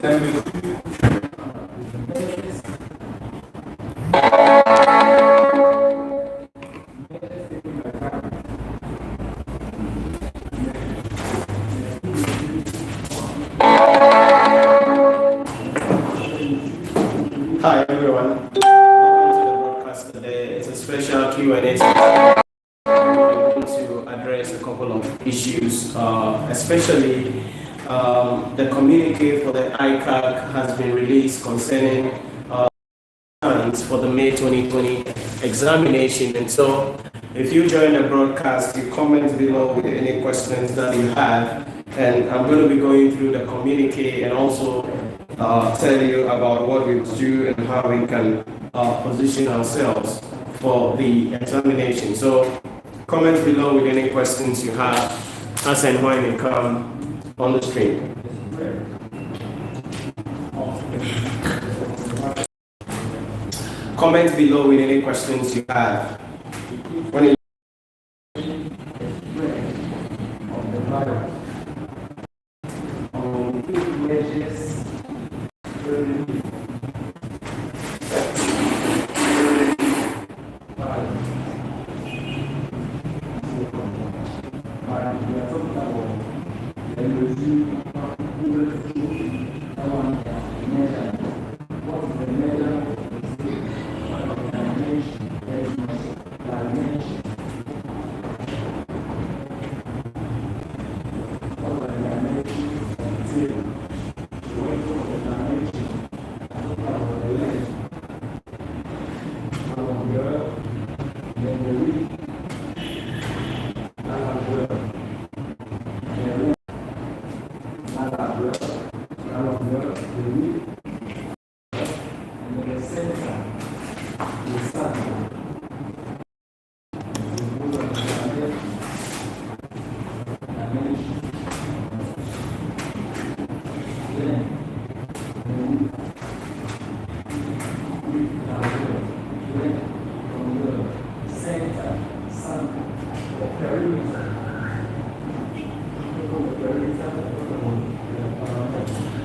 Hi everyone, welcome to the broadcast today. It's a special Q&A session. We're going to address a couple of issues, especially the communique for the ICAG has been released concerning times for the May 2020 examination. And so if you join the broadcast, you comment below with any questions that you have. And I'm going to be going through the communique and also tell you about what we do and how we can position ourselves for the examination. So comment below with any questions you have as and when they come on the screen. Comment below with any questions you have.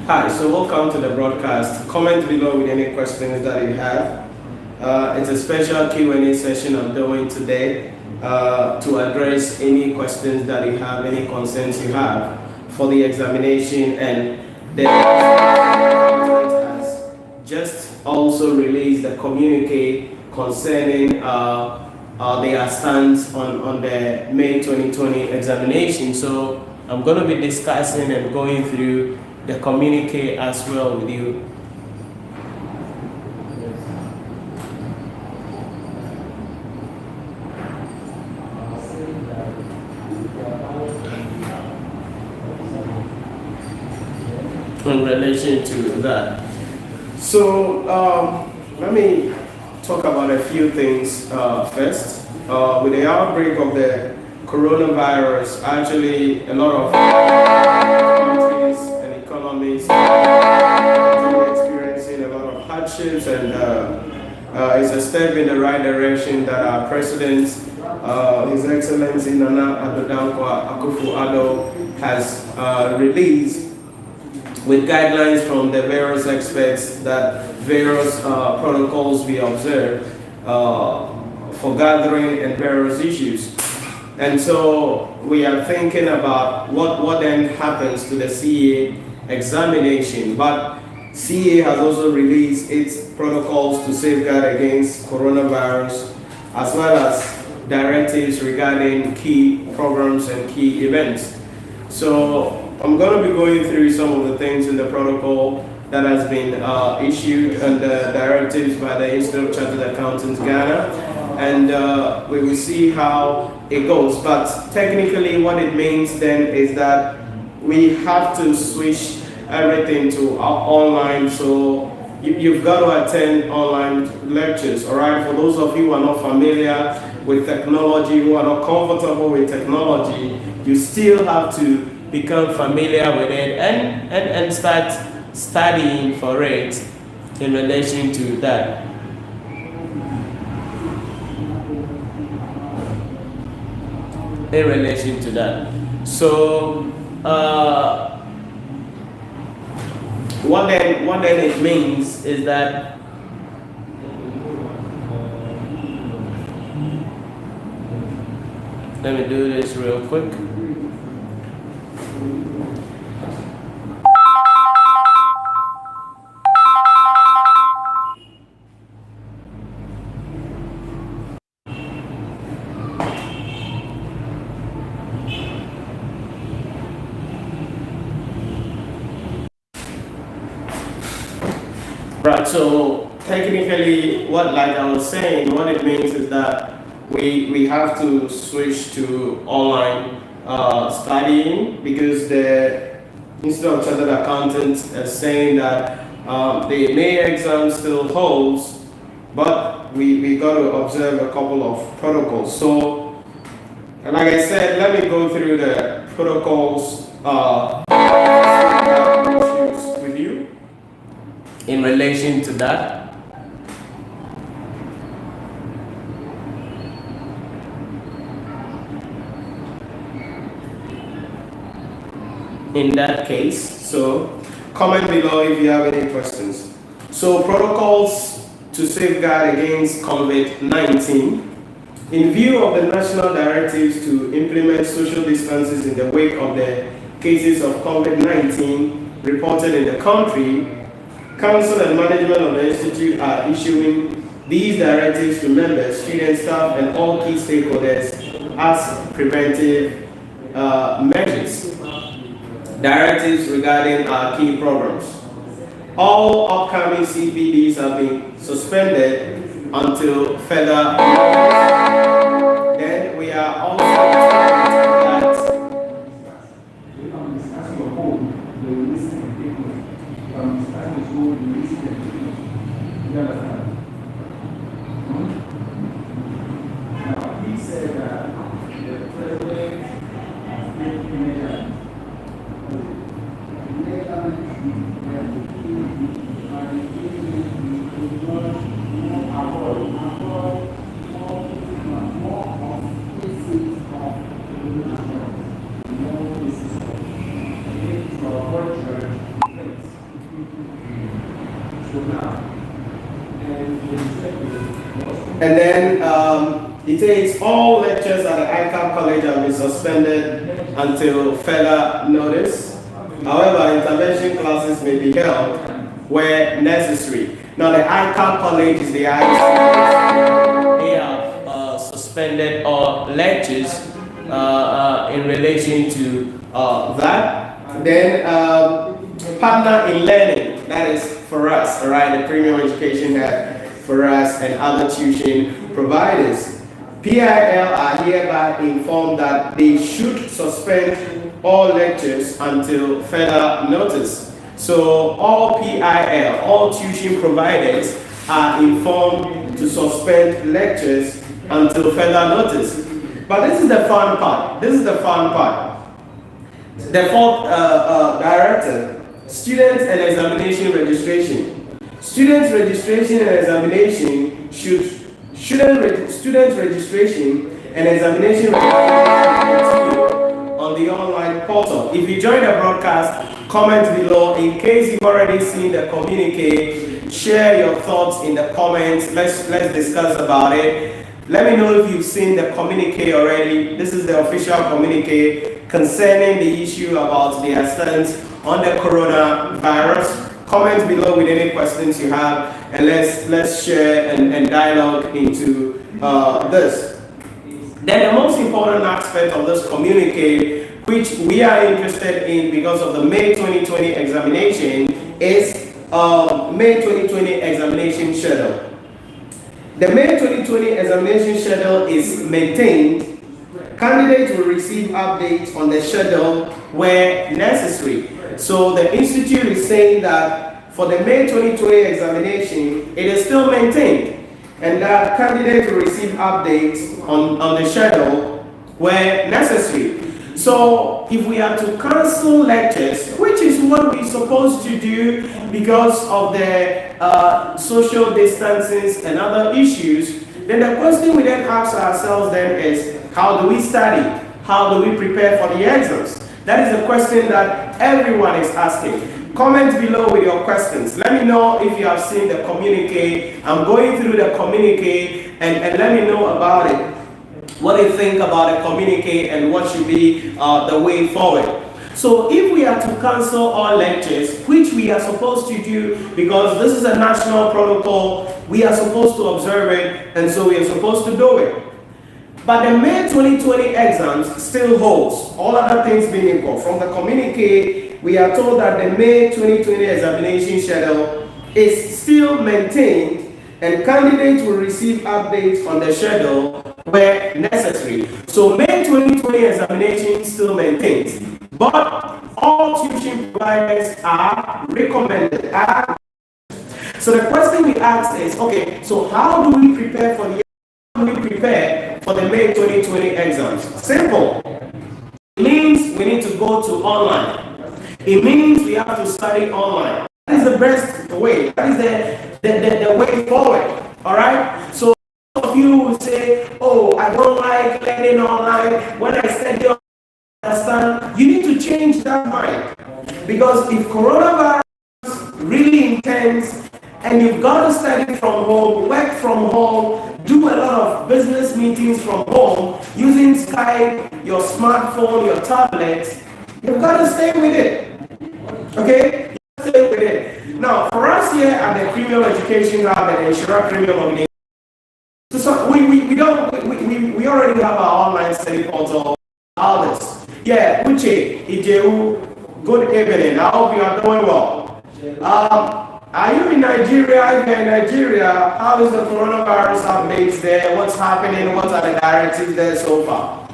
Hi, so welcome to the broadcast. Comment below with any questions that you have. It's a special Q&A session I'm doing today to address any questions that you have, any concerns you have for the examination. And the government has just also released a communique concerning their stance on the May 2020 examination. So I'm going to be discussing and going through the communique as well with you. In relation to that. So let me talk about a few things first. With the outbreak of the coronavirus, actually a lot of countries and economies are experiencing a lot of hardships, and it's a step in the right direction that our President, His Excellency Nana Addo Akufo-Addo, has released with guidelines from the various experts that various protocols be observed for gathering and various issues. And so we are thinking about what then happens to the CA examination. But CA has also released its protocols to safeguard against coronavirus, as well as directives regarding key programs and key events. So I'm going to be going through some of the things in the protocol that has been issued and the directives by the Institute of Chartered Accountants Ghana, and we will see how it goes. But technically what it means then is that we have to switch everything to online, so you've got to attend online lectures, all right? For those of you who are not familiar with technology, who are not comfortable with technology, you still have to become familiar with it and start studying for it in relation to that. In relation to that. So What then it means is that let me do this real quick. Right, so technically, like I was saying, what it means is that we have to switch to online studying, because the Institute of Chartered Accountants is saying that the May exam still holds, but we got to observe a couple of protocols. So, and like I said, let me go through the protocols with you in relation to that. In that case, so comment below if you have any questions. So protocols to safeguard against COVID-19. In view of the national directives to implement social distances in the wake of the cases of COVID-19 reported in the country, Council and management of the Institute are issuing these directives to members, students, staff, and all key stakeholders as preventive measures. Directives regarding our key programs. All upcoming CPDs have been suspended until further notice. Then we are also that now he said that the president and then it says all lectures at the ICAG College have been suspended until further notice. However, intervention classes may be held where necessary. Now, the ICAG College is the ICAG. They have suspended all lectures in relation to that. Then, partner in learning, that is for us, all right, the premium education had for us and other tuition providers. PIL are hereby informed that they should suspend all lectures until further notice. So all PIL, all tuition providers are informed to suspend lectures until further notice. But this is the fun part. This is the fun part. The fourth director, students and examination registration. Students registration and examination student registration and examination on the online portal. If you join the broadcast, comment below. In case you've already seen the communique, share your thoughts in the comments. Let's discuss about it. Let me know if you've seen the communique already. This is the official communique concerning the issue about the stance on the coronavirus. Comment below with any questions you have, and let's share and dialogue into this. Then the most important aspect of this communique, which we are interested in because of the May 2020 examination, is May 2020 examination schedule. The May 2020 examination schedule is maintained. Candidates will receive updates on the schedule where necessary. So the Institute is saying that for the May 2020 examination, it is still maintained, and that candidates will receive updates on the schedule where necessary. So if we are to cancel lectures, which is what we're supposed to do because of the social distances and other issues, then the question we then ask ourselves then is, how do we study? How do we prepare for the exams? That is a question that everyone is asking. Comment below with your questions. Let me know if you have seen the communique. I'm going through the communique and let me know about it. What do you think about the communique and what should be the way forward? So if we are to cancel all lectures, which we are supposed to do because this is a national protocol, we are supposed to observe it, and so we are supposed to do it. But the May 2020 exams still holds, all other things being equal. From the communique, we are told that the May 2020 examination schedule is still maintained and candidates will receive updates on the schedule where necessary. So May 2020 examination still maintained, but all tuition providers are recommended. So the question we asked is, okay, so how do we prepare for the May 2020 exams? Simple. It means we need to go to online. It means we have to study online. That is the best way. That is the way forward. All right. So some of you will say, "Oh, I don't like learning online. When I study online, I understand." You need to change that mind, because if coronavirus really intense and you've got to study from home, work from home, do a lot of business meetings from home using Skype, your smartphone, your tablet, you've got to stay with it. Okay? Stay with it. Now, for us here at the Premium Education Hub and Nhyira Premium, so we already have our online study portal. All this. Yeah, Uche, Ijehu, good evening. I hope you are doing well. Are you in Nigeria? If you're in Nigeria, how is the coronavirus updates there? What's happening? What are the directives there so far?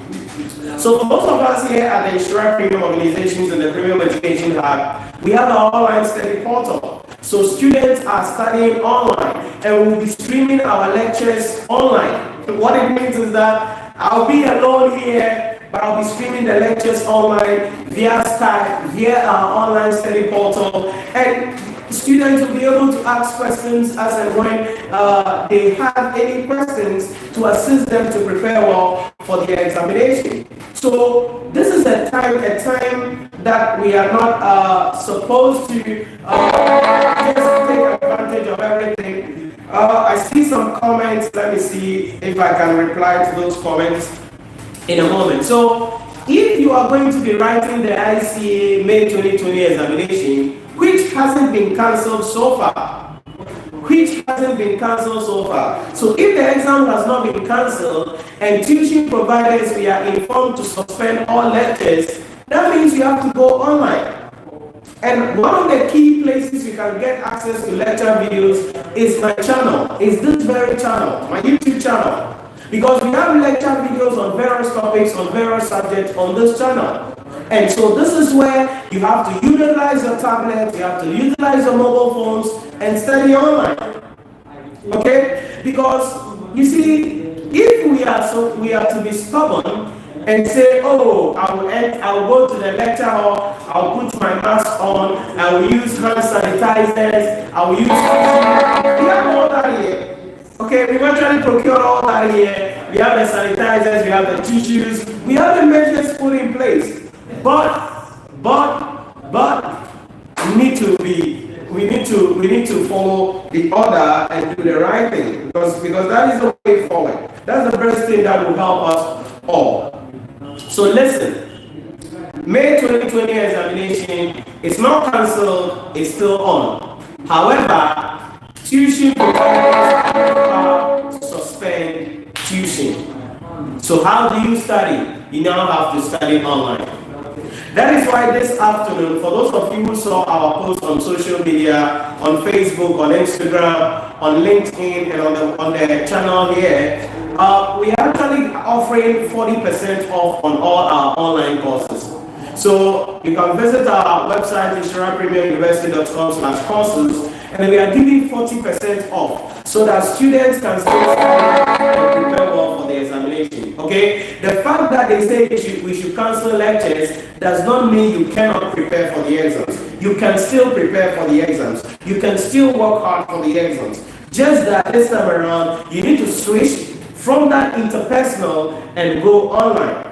So for most of us here at the Nhyira Premium organizations and the Premium Education Hub, we have our online study portal. So students are studying online and we'll be streaming our lectures online. What it means is that I'll be alone here, but I'll be streaming the lectures online via Skype, via our online study portal, and students will be able to ask questions as and when they have any questions to assist them to prepare well for their examination. So this is a time that we are not supposed to just take advantage of everything. I see some comments. Let me see if I can reply to those comments in a moment. So if you are going to be writing the ICA May 2020 examination, which hasn't been cancelled so far. So if the exam has not been cancelled and tuition providers we are informed to suspend all lectures, that means you have to go online. And one of the key places you can get access to lecture videos is my channel, is this very channel, my YouTube channel. Because we have lecture videos on various topics, on various subjects on this channel. And so this is where you have to utilize your tablet, you have to utilize your mobile phones and study online. Okay? Because you see, if we are to be stubborn and say, oh, I will go to the lecture hall, I'll put my mask on, I will use hand sanitizers, I will use we have all that here. Okay, we virtually procured all that here. We have the sanitizers, we have the tissues, we have the measures put in place. But we need to follow the order and do the right thing because that is the way forward. That's the best thing that will help us all. So listen, May 2020 examination is not cancelled, it's still on. However, tuition providers suspend tuition. So how do you study? You now have to study online. That is why this afternoon, for those of you who saw our post on social media, on Facebook, on Instagram, on LinkedIn, and on the channel here, we are actually offering 40% off on all our online courses. So you can visit our website, NhyiraPremiumUniversity.com/courses, and we are giving 40% off so that students can still study and prepare well for the examination. Okay? The fact that they say we should cancel lectures does not mean you cannot prepare for the exams. You can still prepare for the exams. You can still work hard for the exams. Just that this time around, you need to switch from that interpersonal and go online.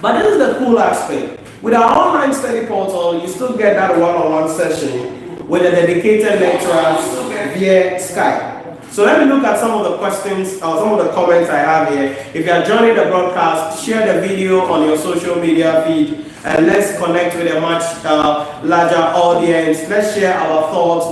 But this is the cool aspect. With our online study portal, you still get that one-on-one session with a dedicated lecturer via Skype. So let me look at some of the questions or some of the comments I have here. If you are joining the broadcast, share the video on your social media feed and let's connect with a much larger audience. Let's share our thoughts.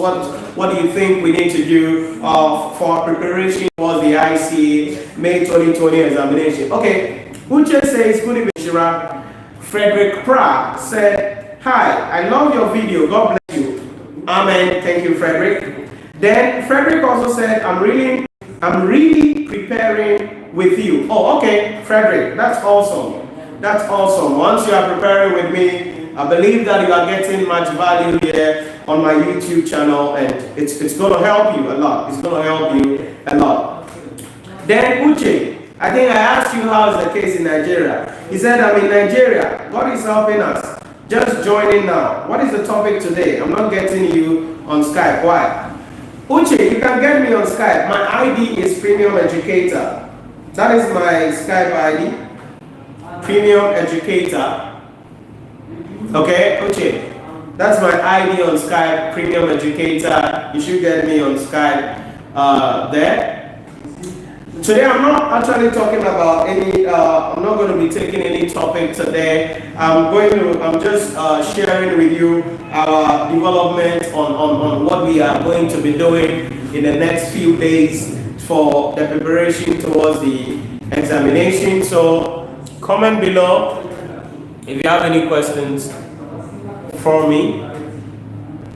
What do you think we need to do for our preparation for the ICA May 2020 examination? Okay, Uche says, good evening, Nhyira. Frederick Pra said, hi, I love your video. God bless you. Amen. Thank you, Frederick. Then Frederick also said, I'm really preparing with you. Oh, okay, Frederick, that's awesome. That's awesome. Once you are preparing with me, I believe that you are getting much value here on my YouTube channel, and it's going to help you a lot. It's going to help you a lot. Then Uche, I think I asked you how is the case in Nigeria. He said, I'm in Nigeria. God is helping us. Just joining now. What is the topic today? I'm not getting you on Skype. Why? Uche, you can get me on Skype. My ID is Premium Educator. That is my Skype ID. Premium Educator. Okay, Uche. That's my ID on Skype, Premium Educator. You should get me on Skype there. Today I'm not actually talking about any, I'm not going to be taking any topic today. I'm just sharing with you our development on what we are going to be doing in the next few days for the preparation towards the examination. So comment below if you have any questions for me.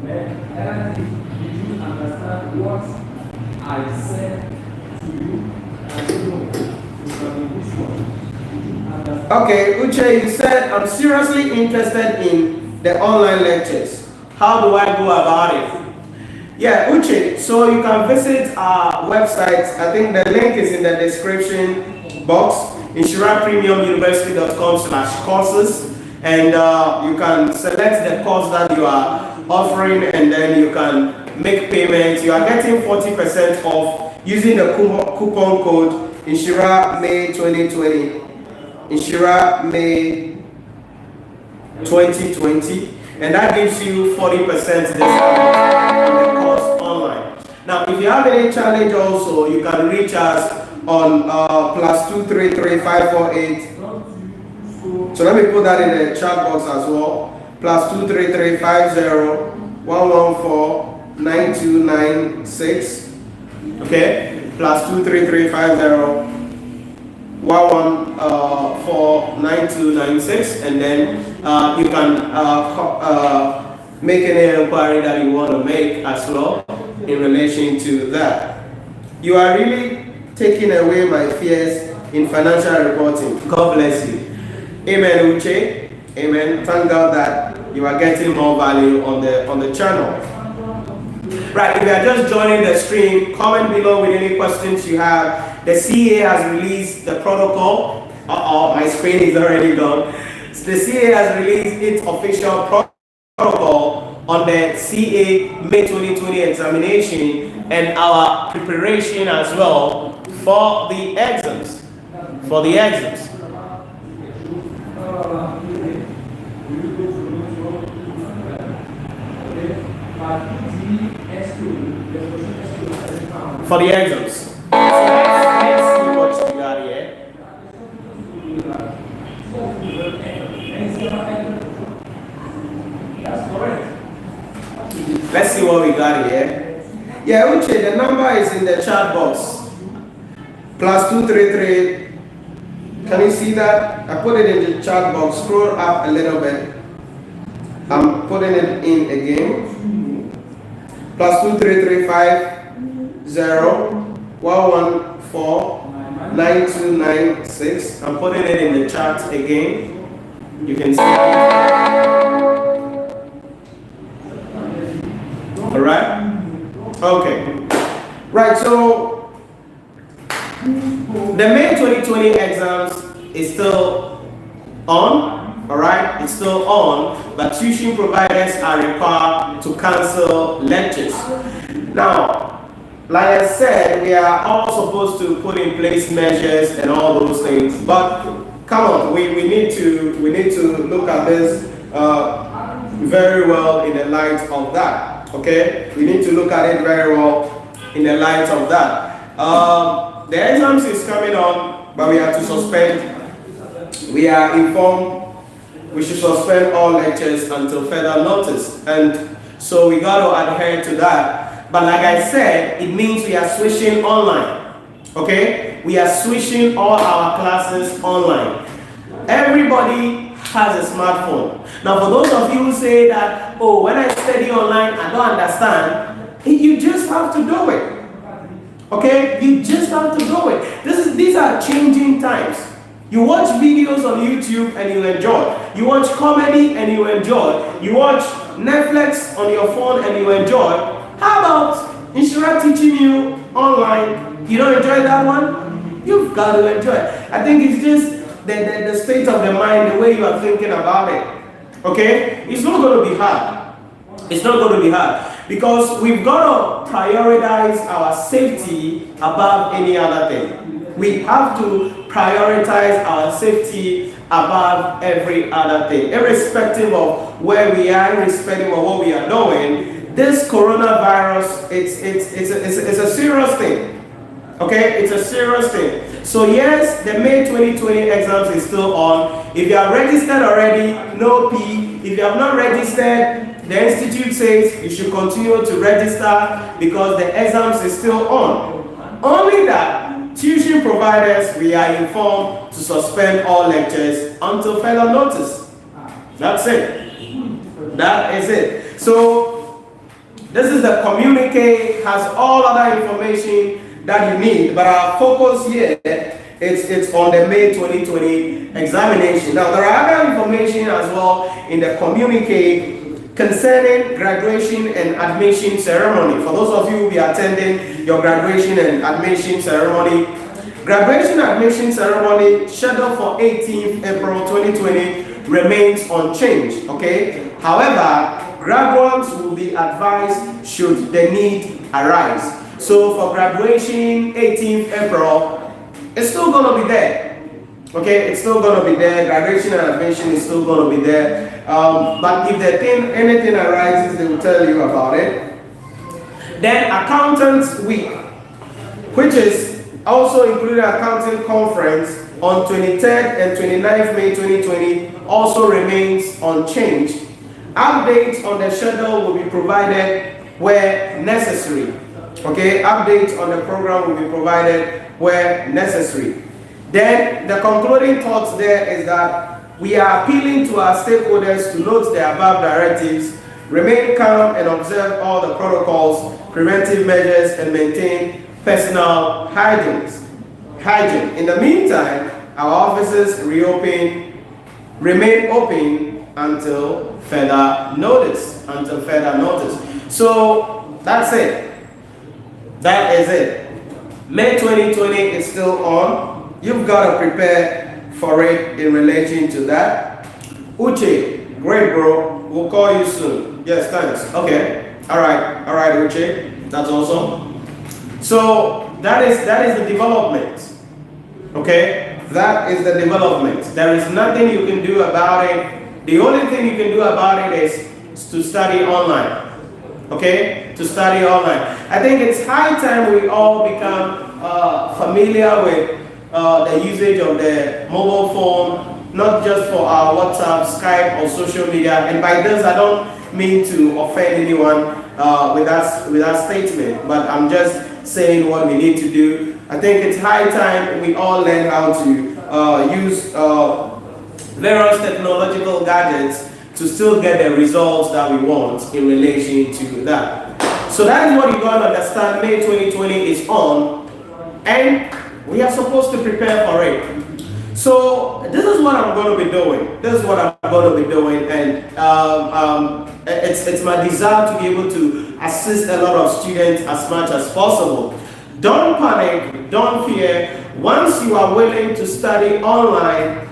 Did you understand what I said to you? Okay, Uche, you said, I'm seriously interested in the online lectures. How do I go about it? Yeah, Uche, so you can visit our website. I think the link is in the description box, NhyiraPremiumUniversity.com/courses, and you can select the course that you are offering, and then you can make payments. You are getting 40% off using the coupon code Nhyira May 2020. Nhyira May 2020, and that gives you 40% discount on the course online. Now, if you have any challenge also, you can reach us on +233 548. So let me put that in the chat box as well. +233 50 114 9296. Okay, +233 50 1149296, and then you can make any inquiry that you want to make as well in relation to that. You are really taking away my fears in financial reporting. God bless you. Amen, Uche. Amen. Thank God that you are getting more value on the channel. Right, if you are just joining the stream, comment below with any questions you have. The CA has released the protocol. My screen is already gone. The CA has released its official protocol on the CA May 2020 examination and our preparation as well for the exams. For the exams. Let's see what we got here. Let's see what we got here. Yeah, Uche, the number is in the chat box. +233. Can you see that? I put it in the chat box. Scroll up a little bit. I'm putting it in again. +233 114 9296. I'm putting it in the chat again. You can see it. All right. Okay. Right. So the May 2020 exams is still on. All right. It's still on, but tuition providers are required to cancel lectures. Now, like I said, we are all supposed to put in place measures and all those things, but come on, we need to look at this very well in the light of that. Okay, we need to look at it very well in the light of that. The exams is coming on, but we have to suspend. We are informed we should suspend all lectures until further notice, and so we got to adhere to that. But like I said, it means we are switching online. Okay, we are switching all our classes online. Everybody has a smartphone. Now, for those of you who say that, oh, when I study online, I don't understand, you just have to do it. Okay, you just have to do it. These are changing times. You watch videos on YouTube and you enjoy. You watch comedy and you enjoy. You watch Netflix on your phone and you enjoy. How about Nhyira teaching you online? You don't enjoy that one? You've got to enjoy it. I think it's just the state of the mind, the way you are thinking about it. Okay? It's not going to be hard. It's not going to be hard. Because we've got to prioritize our safety above any other thing. We have to prioritize our safety above every other thing. Irrespective of where we are, irrespective of what we are doing, this coronavirus, it's a serious thing. Okay? It's a serious thing. So yes, the May 2020 exams is still on. If you are registered already, no P. If you have not registered, the institute says you should continue to register because the exams is still on. Only that, tuition providers, we are informed to suspend all lectures until further notice. That's it. That is it. So, this is the communique, has all other information that you need, but our focus here, it's on the May 2020 examination. Now, there are other information as well in the communique concerning graduation and admission ceremony. For those of you who will be attending your graduation and admission ceremony, graduation and admission ceremony scheduled for 18th April 2020 remains unchanged. Okay. However, graduates will be advised should the need arise. So for graduation 18th April, it's still going to be there. Okay, it's still going to be there. Graduation and admission is still going to be there. But if anything arises, they will tell you about it. Then Accountants Week, which is also included accounting conference on 23rd and 29th May 2020, also remains unchanged. Updates on the schedule will be provided where necessary. Okay, updates on the program will be provided where necessary. Then the concluding thoughts there is that we are appealing to our stakeholders to note the above directives, remain calm and observe all the protocols, preventive measures, and maintain personal hygiene. In the meantime, our offices remain open until further notice. So that's it. That is it. May 2020 is still on. You've got to prepare for it in relation to that. Uche, great bro. We'll call you soon. Yes, thanks. Okay. All right, Uche. That's awesome. So that is the development. Okay? That is the development. There is nothing you can do about it. The only thing you can do about it is to study online. Okay? To study online. I think it's high time we all become familiar with the usage of the mobile phone, not just for our WhatsApp, Skype, or social media. And by this, I don't mean to offend anyone with that statement, but I'm just saying what we need to do. I think it's high time we all learn how to use various technological gadgets to still get the results that we want in relation to that. So that is what you got to understand. May 2020 is on, and we are supposed to prepare for it. So this is what I'm going to be doing. And it's my desire to be able to assist a lot of students as much as possible. Don't panic, don't fear. Once you are willing to study online,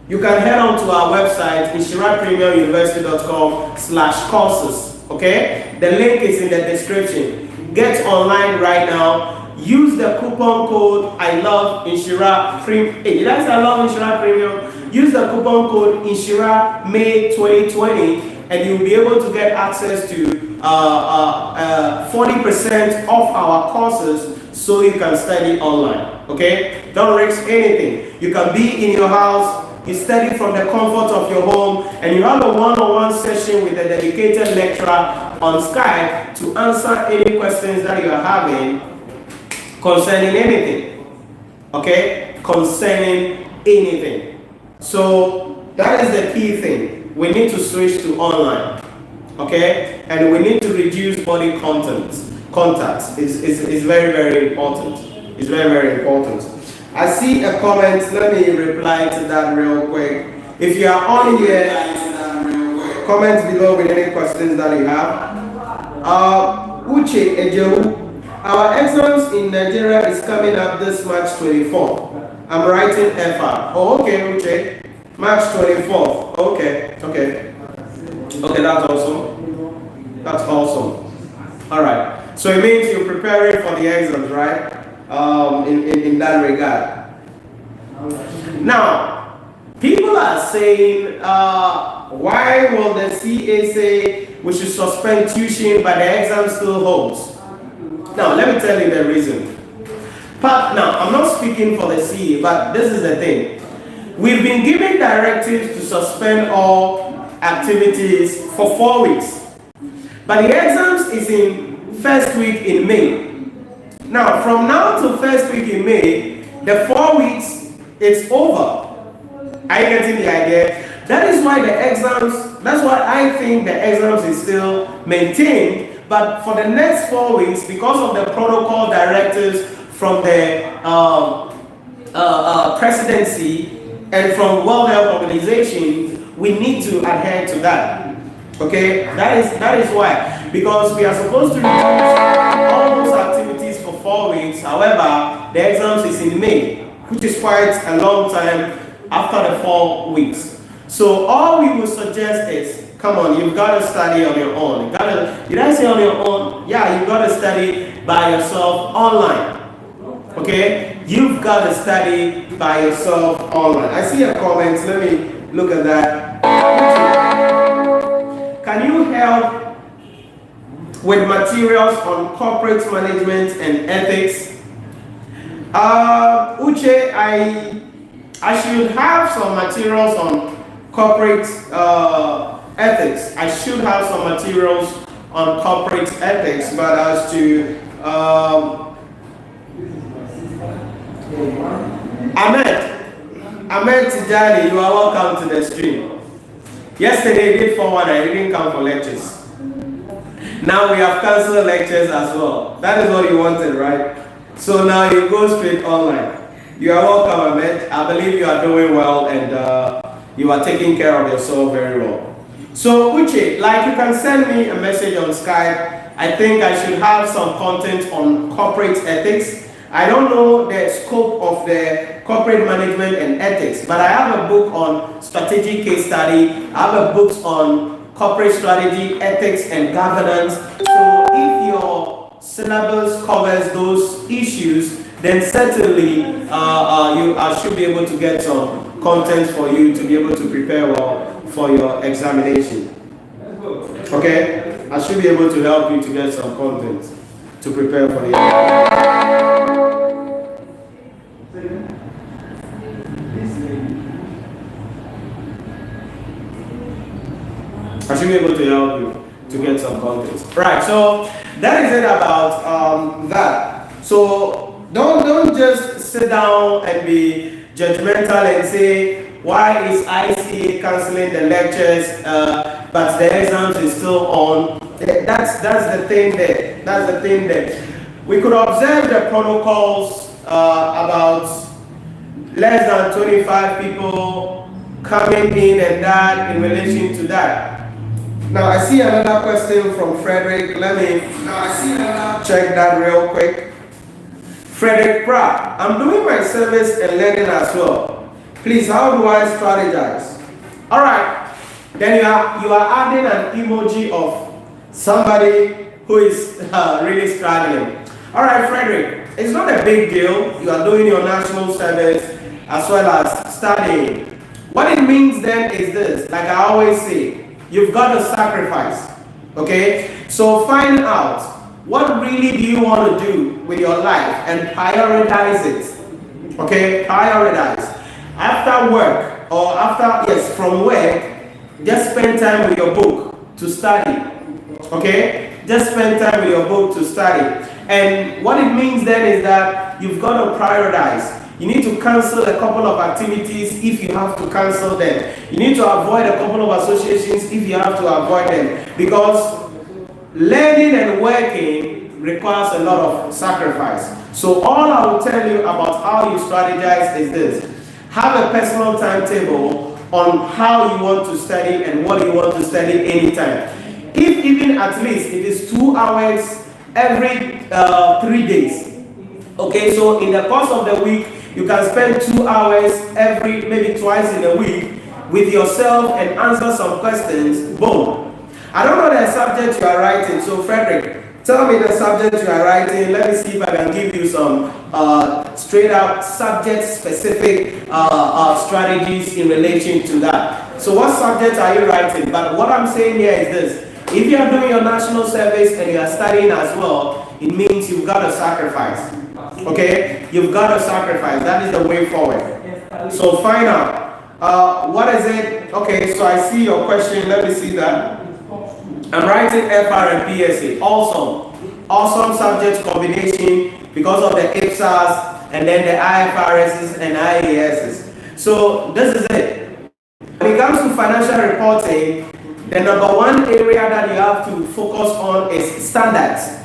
you can head on to our website, NhyiraPremiumUniversity.com/courses. Okay? The link is in the description. Get online right now. use the coupon code I love Nhyira Premium. Hey, did I say I love Nhyira Premium? Use the coupon code Nhyira May 2020 and you'll be able to get access to 40% of our courses so you can study online. Okay? Don't risk anything. You can be in your house, you study from the comfort of your home, and you have a one-on-one session with a dedicated lecturer on Skype to answer any questions that you are having concerning anything. Okay? Concerning anything. So that is the key thing. We need to switch to online. Okay? And we need to reduce body contacts. It's very, very important. It's very, very important. I see a comment. Let me reply to that real quick. If you are on here, comment below with any questions that you have. Uche Ejehu, our exams in Nigeria is coming up this March 24th. I'm writing FR. Oh, okay, Uche. March 24th. Okay, that's awesome. That's awesome. All right. So it means you're preparing for the exams, right? In that regard. Now, people are saying, why will the CA say we should suspend tuition but the exam still holds? Now, let me tell you the reason. Now, I'm not speaking for the CA, but this is the thing. We've been given directives to suspend all activities for 4 weeks. But the exams is in first week in May. Now, from now to first week in May, the 4 weeks, it's over. Are you getting the idea? That is why the exams, that's why I think the exams is still maintained. But for the next 4 weeks, because of the protocol directives from the presidency and from World Health Organization, we need to adhere to that. Okay? That is why. Because we are supposed to reduce all those activities for 4 weeks. However, the exams is in May, which is quite a long time after the 4 weeks. So all we will suggest is, come on, you've got to study on your own. Did I say on your own? Yeah, you've got to study by yourself online. Okay? You've got to study by yourself online. I see a comment. Let me look at that. Can you help with materials on corporate management and ethics? Uche, I should have some materials on corporate ethics. I should have some materials on corporate ethics, but as to Ahmed Tijani, you are welcome to the stream. Yesterday I did for one, I didn't come for lectures. Now we have cancelled lectures as well. That is what you wanted, right? So now you go straight online. You are welcome, Ahmed. I believe you are doing well and you are taking care of yourself very well. So Uche, like you can send me a message on Skype. I think I should have some content on corporate ethics. I don't know the scope of the corporate management and ethics, but I have a book on strategic case study. I have a book on corporate strategy, ethics, and governance. So if your syllabus covers those issues, then certainly I should be able to get some content for you to be able to prepare well for your examination. Okay? I should be able to help you to get some content to prepare for the exam. I should be able to help you to get some content. Right, so that is it about that. So don't just sit down and be judgmental and say, why is ICA cancelling the lectures but the exams is still on? That's the thing there. That's the thing there. We could observe the protocols about less than 25 people coming in and that in relation to that. Now I see another question from Frederick. Let me check that real quick. Frederick Pratt, I'm doing my service and learning as well. Please, how do I strategize? All right, then you are adding an emoji of somebody who is really struggling. All right, Frederick, It's not a big deal. You are doing your national service as well as studying. What it means then is this, like I always say, you've got to sacrifice. Okay? So find out what really do you want to do with your life and prioritize it. Okay? Prioritize. After work or after, yes, from work, just spend time with your book to study. Okay? Just spend time with your book to study. And what it means then is that you've got to prioritize. You need to cancel a couple of activities if you have to cancel them. You need to avoid a couple of associations if you have to avoid them. Because learning and working requires a lot of sacrifice. So all I will tell you about how you strategize is this. Have a personal timetable on how you want to study and what you want to study anytime. If even at least it is 2 hours every 3 days. Okay, so in the course of the week, you can spend 2 hours maybe twice in a week with yourself and answer some questions. Boom. I don't know the subject you are writing, so Frederick, tell me the subject you are writing. Let me see if I can give you some straight up subject specific strategies in relation to that. So what subject are you writing? But what I'm saying here is this. If you are doing your national service and you are studying as well, it means you've got to sacrifice. Okay? You've got to sacrifice. That is the way forward. So find out. What is it? Okay, so I see your question. Let me see that. I'm writing FR and PSA. Awesome. Awesome subject combination because of the IPSAs and then the IFRSs and IASs. So this is it. When it comes to financial reporting, the number one area that you have to focus on is standards.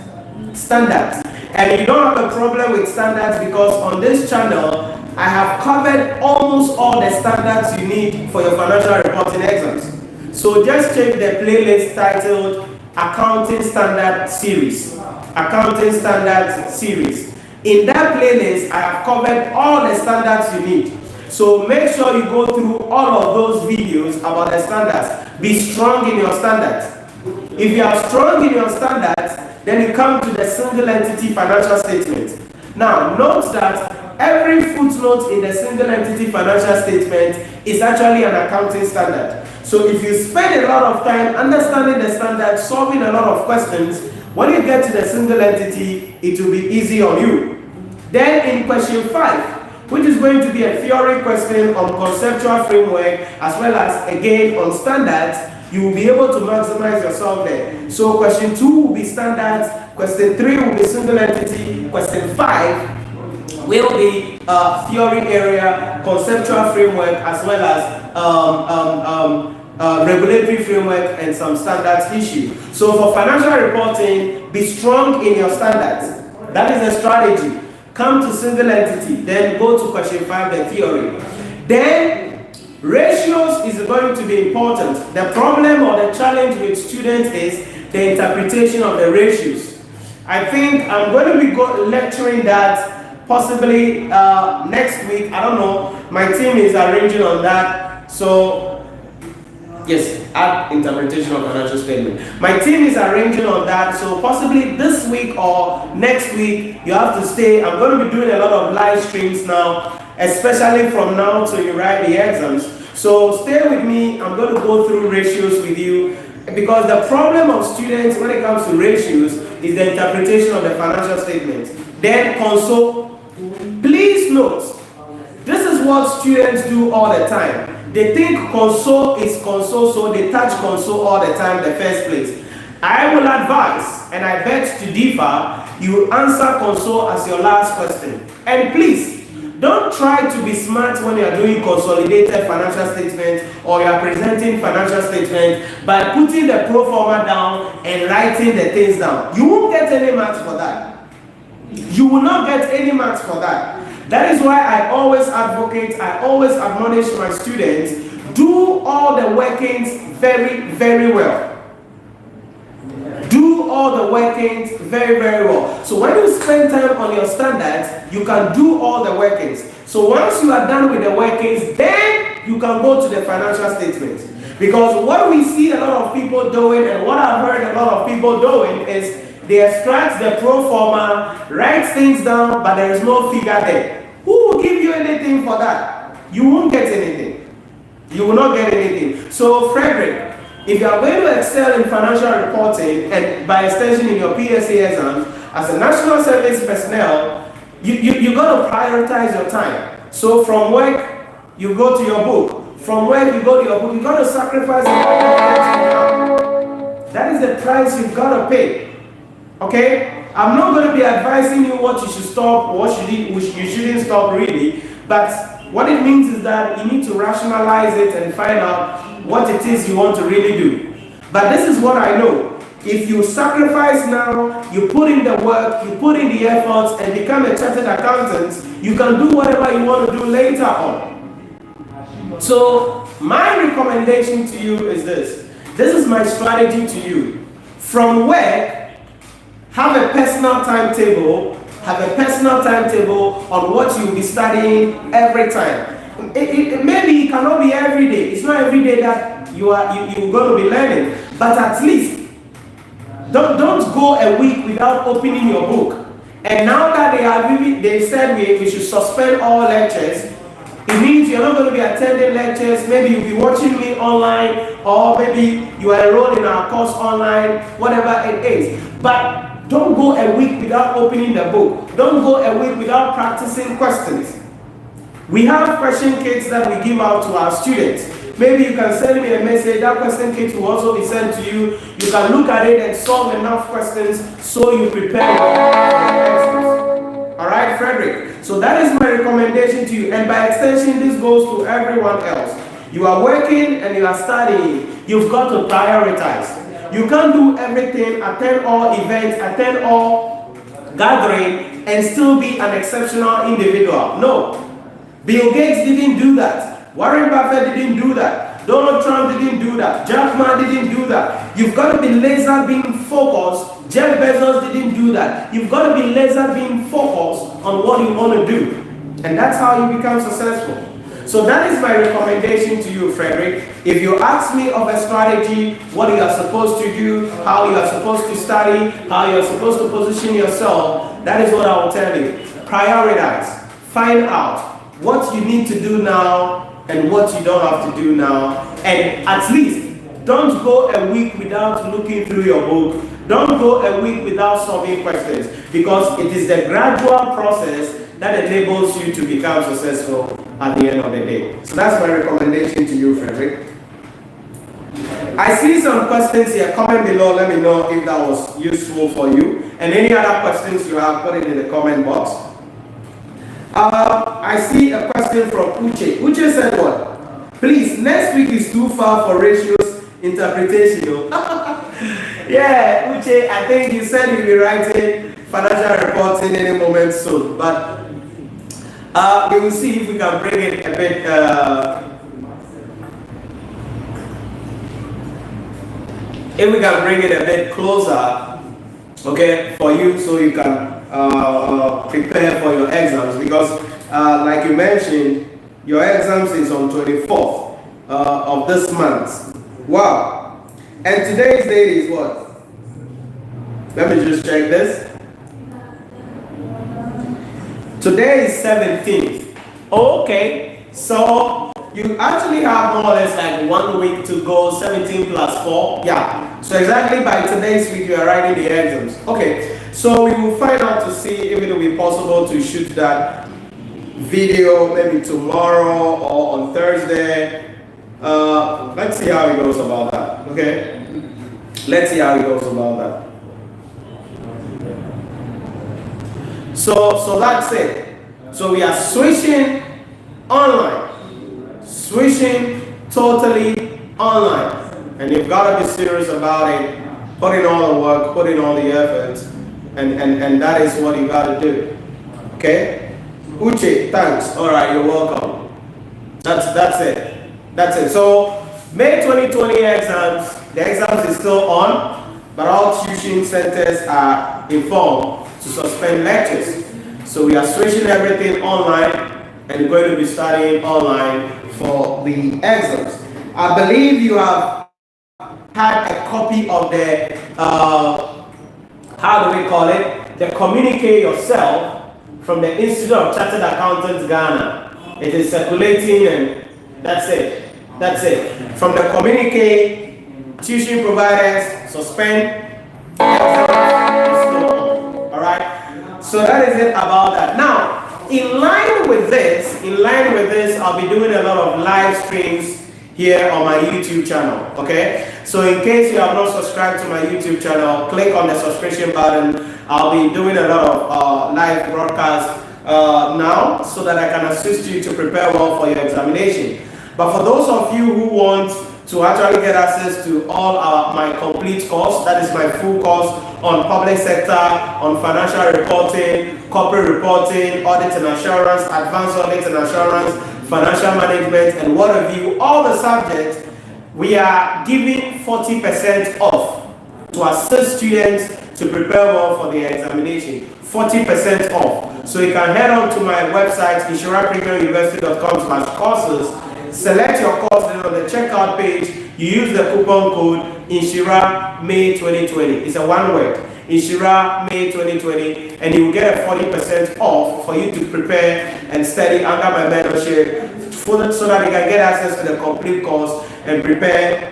Standards. And you don't have a problem with standards because on this channel, I have covered almost all the standards you need for your financial reporting exams. So just check the playlist titled Accounting Standard Series. Accounting Standard Series. In that playlist, I have covered all the standards you need. So make sure you go through all of those videos about the standards. Be strong in your standards. If you are strong in your standards, then you come to the single entity financial statement. Now, note that every footnote in the single entity financial statement is actually an accounting standard. So if you spend a lot of time understanding the standard, solving a lot of questions, when you get to the single entity, it will be easy on you. Then in question 5, which is going to be a theory question on conceptual framework as well as again on standards, you will be able to maximize yourself there. So question 2 will be standards, question 3 will be single entity, question 5 will be theory area, conceptual framework as well as regulatory framework and some standards issue. So for financial reporting, be strong in your standards. That is a strategy. Come to single entity, then go to question 5, the theory. Then ratios is going to be important. The problem or the challenge with students is the interpretation of the ratios. I think I'm going to be lecturing that possibly next week. I don't know. My team is arranging on that. So yes, add interpretation of financial statement. My team is arranging on that, so possibly this week or next week you have to stay. I'm going to be doing a lot of live streams now, especially from now till you write the exams. So stay with me. I'm going to go through ratios with you because the problem of students when it comes to ratios is the interpretation of the financial statement. Then console. Please note, this is what students do all the time. They think console is console, so they touch console all the time in the first place. I will advise, and I bet to differ, you answer console as your last question. And please, don't try to be smart when you are doing consolidated financial statement or you are presenting financial statement by putting the pro forma down and writing the things down. You won't get any marks for that. You will not get any marks for that. That is why I always advocate, I always admonish my students, do all the workings very, very well. Do all the workings very, very well. So when you spend time on your standards, you can do all the workings. So once you are done with the workings, then you can go to the financial statement. Because what we see a lot of people doing and what I've heard a lot of people doing is they extract the pro forma, write things down, but there is no figure there. Who will give you anything for that? You won't get anything. You will not get anything. So, Frederick, if you are going to excel in financial reporting and by extension in your PSA exams, as a national service personnel, you got to prioritize your time. So from work, you go to your book. From work, you go to your book. You got to sacrifice the time. That is the price you've got to pay. Okay? I'm not going to be advising you what you should stop, what you shouldn't stop really, but what it means is that you need to rationalize it and find out what it is you want to really do. But this is what I know. If you sacrifice now, you put in the work, you put in the efforts, and become a chartered accountant, you can do whatever you want to do later on. So, my recommendation to you is this. This is my strategy to you. From work, have a personal timetable. Have a personal timetable on what you'll be studying every time. Maybe it cannot be every day. It's not every day that you're going to be learning. But at least, don't go a week without opening your book. And now that they said we should suspend all lectures, it means you're not going to be attending lectures. Maybe you'll be watching me online, or maybe you are enrolled in our course online, whatever it is. But don't go a week without opening the book. Don't go a week without practicing questions. We have question kits that we give out to our students. Maybe you can send me a message. That question kit will also be sent to you. You can look at it and solve enough questions so you prepare your Alright, Frederick? So that is my recommendation to you. And by extension, this goes to everyone else. You are working and you are studying. You've got to prioritize. You can't do everything, attend all events, attend all gatherings, and still be an exceptional individual. No. Bill Gates didn't do that. Warren Buffett didn't do that. Donald Trump didn't do that. Jack Ma didn't do that. You've got to be laser beam focused. Jeff Bezos didn't do that. You've got to be laser beam focused on what you want to do. And that's how you become successful. So that is my recommendation to you, Frederick. If you ask me of a strategy, what you are supposed to do, how you are supposed to study, how you are supposed to position yourself, that is what I will tell you. Prioritize. Find out what you need to do now and what you don't have to do now. And at least, don't go a week without looking through your book. Don't go a week without solving questions, because it is the gradual process that enables you to become successful at the end of the day. So that's my recommendation to you, Frederick. I see some questions here. Comment below. Let me know if that was useful for you. And any other questions you have, put it in the comment box. I see a question from Uche. Uche said what? Please, next week is too far for ratios interpretation. Yeah, Uche, I think you said you'll be writing financial reports in any moment soon. But we will see if we can bring it a bit closer, okay, for you, so you can prepare for your exams, because like you mentioned, your exams is on 24th of this month. Wow. And today's date is what? Let me just check this. Today is 17th. Okay, so you actually have more or less like 1 week to go. 17 plus 4. Yeah. So exactly by today's week you are writing the exams. Okay. So we will find out to see if it will be possible to shoot that video maybe tomorrow or on Thursday. Let's see how it goes about that. Okay. Let's see how it goes about that. So that's it. So we are switching online. Switching totally online. And you've got to be serious about it. Put in all the work, put in all the effort. And that is what you got to do. Okay? Uche, thanks. All right, you're welcome. That's it. That's it. So May 2020 exams, the exams is still on, but all tuition centers are informed to suspend lectures. So we are switching everything online and going to be studying online for the exams. I believe you have had a copy of the how do we call it? The Communicate Yourself from the Institute of Chartered Accountants, Ghana. It is circulating, and that's it. That's it. From the Communicate, tuition providers suspend. All right. So that is it about that. Now, in line with this, I'll be doing a lot of live streams here on my YouTube channel. Okay. So in case you have not subscribed to my YouTube channel, click on the subscription button. I'll be doing a lot of live broadcasts now, so that I can assist you to prepare well for your examination. But for those of you who want to actually get access to all my complete course, that is my full course on public sector, on financial reporting, corporate reporting, audit and assurance, advanced audit and assurance, financial management, and what have you, all the subjects, we are giving 40% off to assist students to prepare well for the examination. 40% off. So you can head on to my website, NhyiraPremiumUniversity.com/courses. Select your course, then on the checkout page, you use the coupon code Nhyira May 2020. It's a one word, Nhyira May 2020, and you will get a 40% off for you to prepare and study under my mentorship, so that you can get access to the complete course and prepare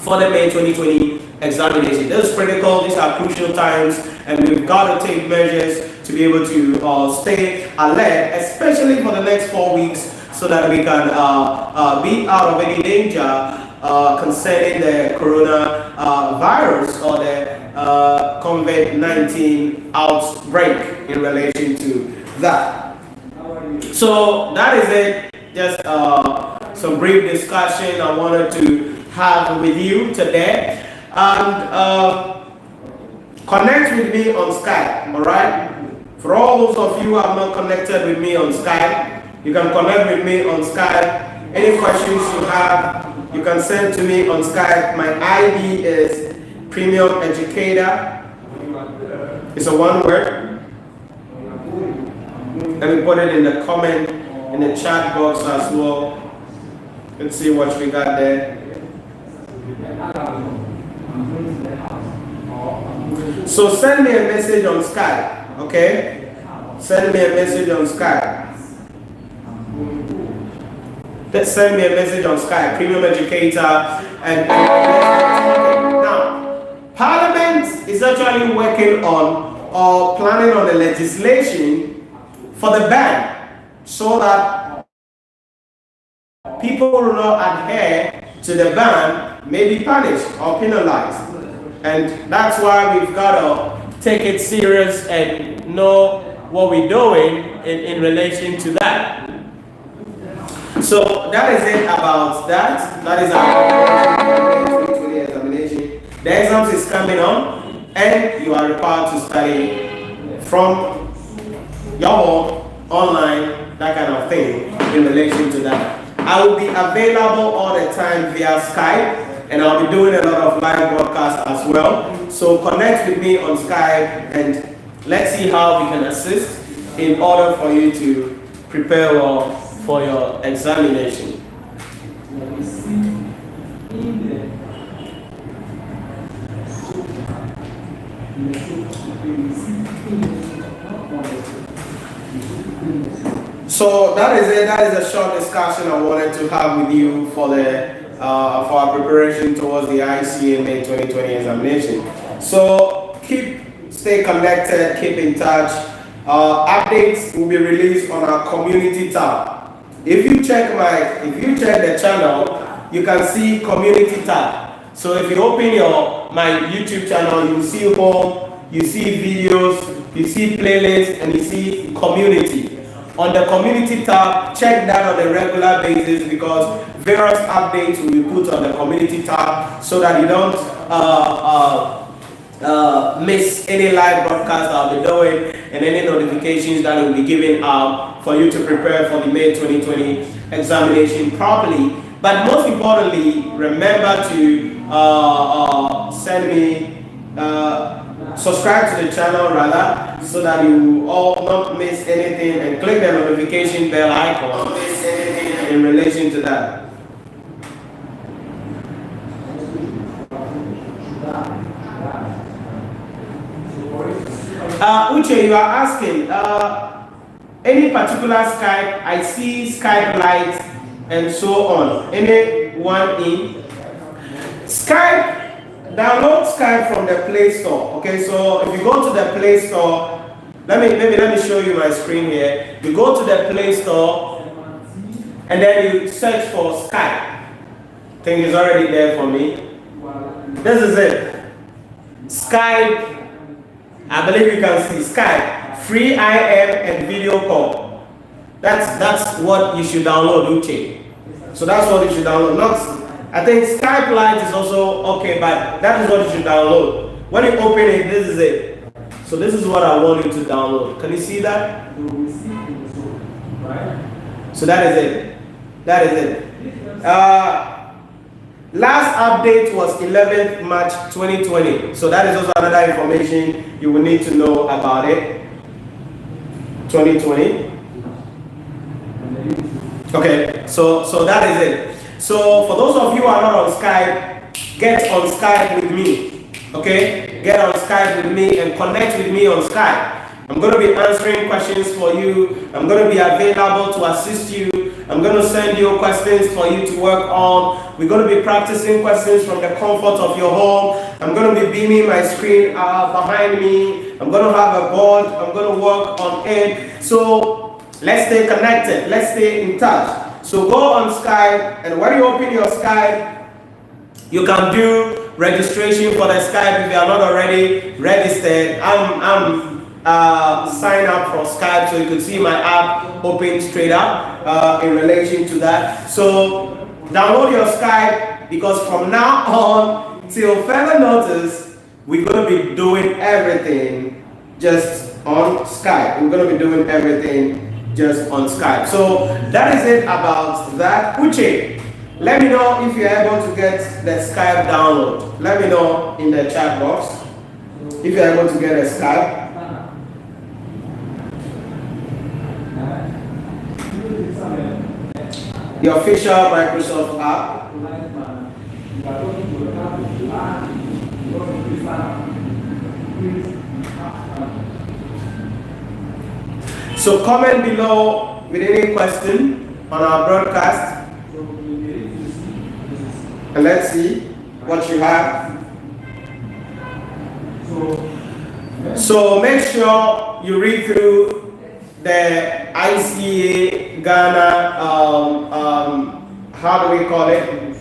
for the May 2020 examination. This is critical. These are crucial times, and we've got to take measures to be able to stay alert, especially for the next 4 weeks, so that we can be out of any danger concerning the coronavirus or the COVID-19 outbreak in relation to that. So that is it. Just some brief discussion I wanted to have with you today. And connect with me on Skype, all right? For all those of you who have not connected with me on Skype, you can connect with me on Skype. Any questions you have, you can send to me on Skype. My ID is Premium Educator. It's a one word. Let me put it in the comment, in the chat box as well. Let's see what we got there. So send me a message on Skype, okay? Send me a message on Skype. Let's send me a message on Skype, Premium Educator, and now, Parliament is actually working on or planning on the legislation for the ban, so that people who do not adhere to the ban may be punished or penalized. And that's why we've got to take it serious and know what we're doing in relation to that. So that is it about that. That is our 2020 examination. The exams is coming on, and you are required to study from your home, online, that kind of thing in relation to that. I will be available all the time via Skype, and I'll be doing a lot of live broadcasts as well. So connect with me on Skype, and let's see how we can assist in order for you to prepare well for your examination. So that is it. That is a short discussion I wanted to have with you for the for our preparation towards the ICA May 2020 examination. So stay connected, keep in touch. Updates will be released on our community tab. If you check the channel, you can see community tab. So if you open my YouTube channel, you see home, you see videos, you see playlists, and you see community. On the community tab, check that on a regular basis, because various updates will be put on the community tab, so that you don't miss any live broadcast I'll be doing, and any notifications that will be given out for you to prepare for the May 2020 examination properly. But most importantly, remember to send me subscribe to the channel rather, so that you all not miss anything, and click the notification bell icon in relation to that. Uche, you are asking, any particular Skype? I see Skype Lite and so on. Anyone in? Skype, download Skype from the Play Store. Okay, so if you go to the Play Store, let me show you my screen here. You go to the Play Store and then you search for Skype. I think it's already there for me. This is it. Skype. I believe you can see Skype, free IM and video call. That's what you should download, Uche. So that's what you should download. Not, I think Skype Lite is also okay, but that is what you should download. When you open it, this is it. So this is what I want you to download. Can you see that? So that is it. That is it. Last update was 11th March 2020. So that is also another information you will need to know about it. 2020. Okay, so that is it. So for those of you who are not on Skype, get on Skype with me. Okay, get on Skype with me and connect with me on Skype. I'm going to be answering questions for you. I'm going to be available to assist you. I'm going to send you questions for you to work on. We're going to be practicing questions from the comfort of your home. I'm going to be beaming my screen behind me. I'm going to have a board. I'm going to work on it. So let's stay connected. Let's stay in touch. So go on Skype, and when you open your Skype, you can do registration for the Skype if you are not already registered. I'm sign up for Skype, so you can see my app open straight up in relation to that. So download your Skype, because from now on till further notice, we're going to be doing everything just on Skype. We're going to be doing everything just on Skype. So that is it about that. Uche, let me know if you're able to get the Skype download. Let me know in the chat box if you're able to get a Skype. The official Microsoft app. So comment below with any question on our broadcast, and let's see what you have. So make sure you read through the ICAG Ghana, how do we call it?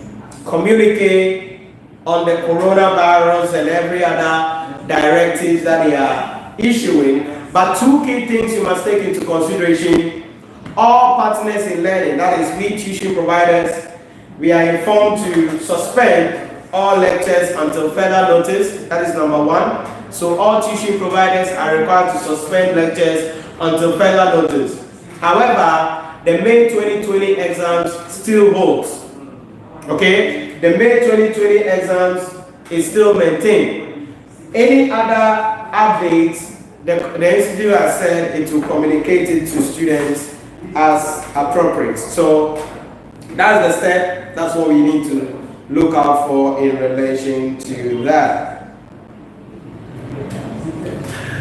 Communique on the coronavirus and every other directives that they are issuing. But two key things you must take into consideration: all partners in learning, that is we tuition providers, we are informed to suspend all lectures until further notice. That is number one. So all tuition providers are required to suspend lectures until further notice. However, the May 2020 exams still holds. Okay, the May 2020 exams is still maintained. Any other updates, the institute has said it will communicate it to students as appropriate. So that's the step. That's what we need to look out for in relation to that.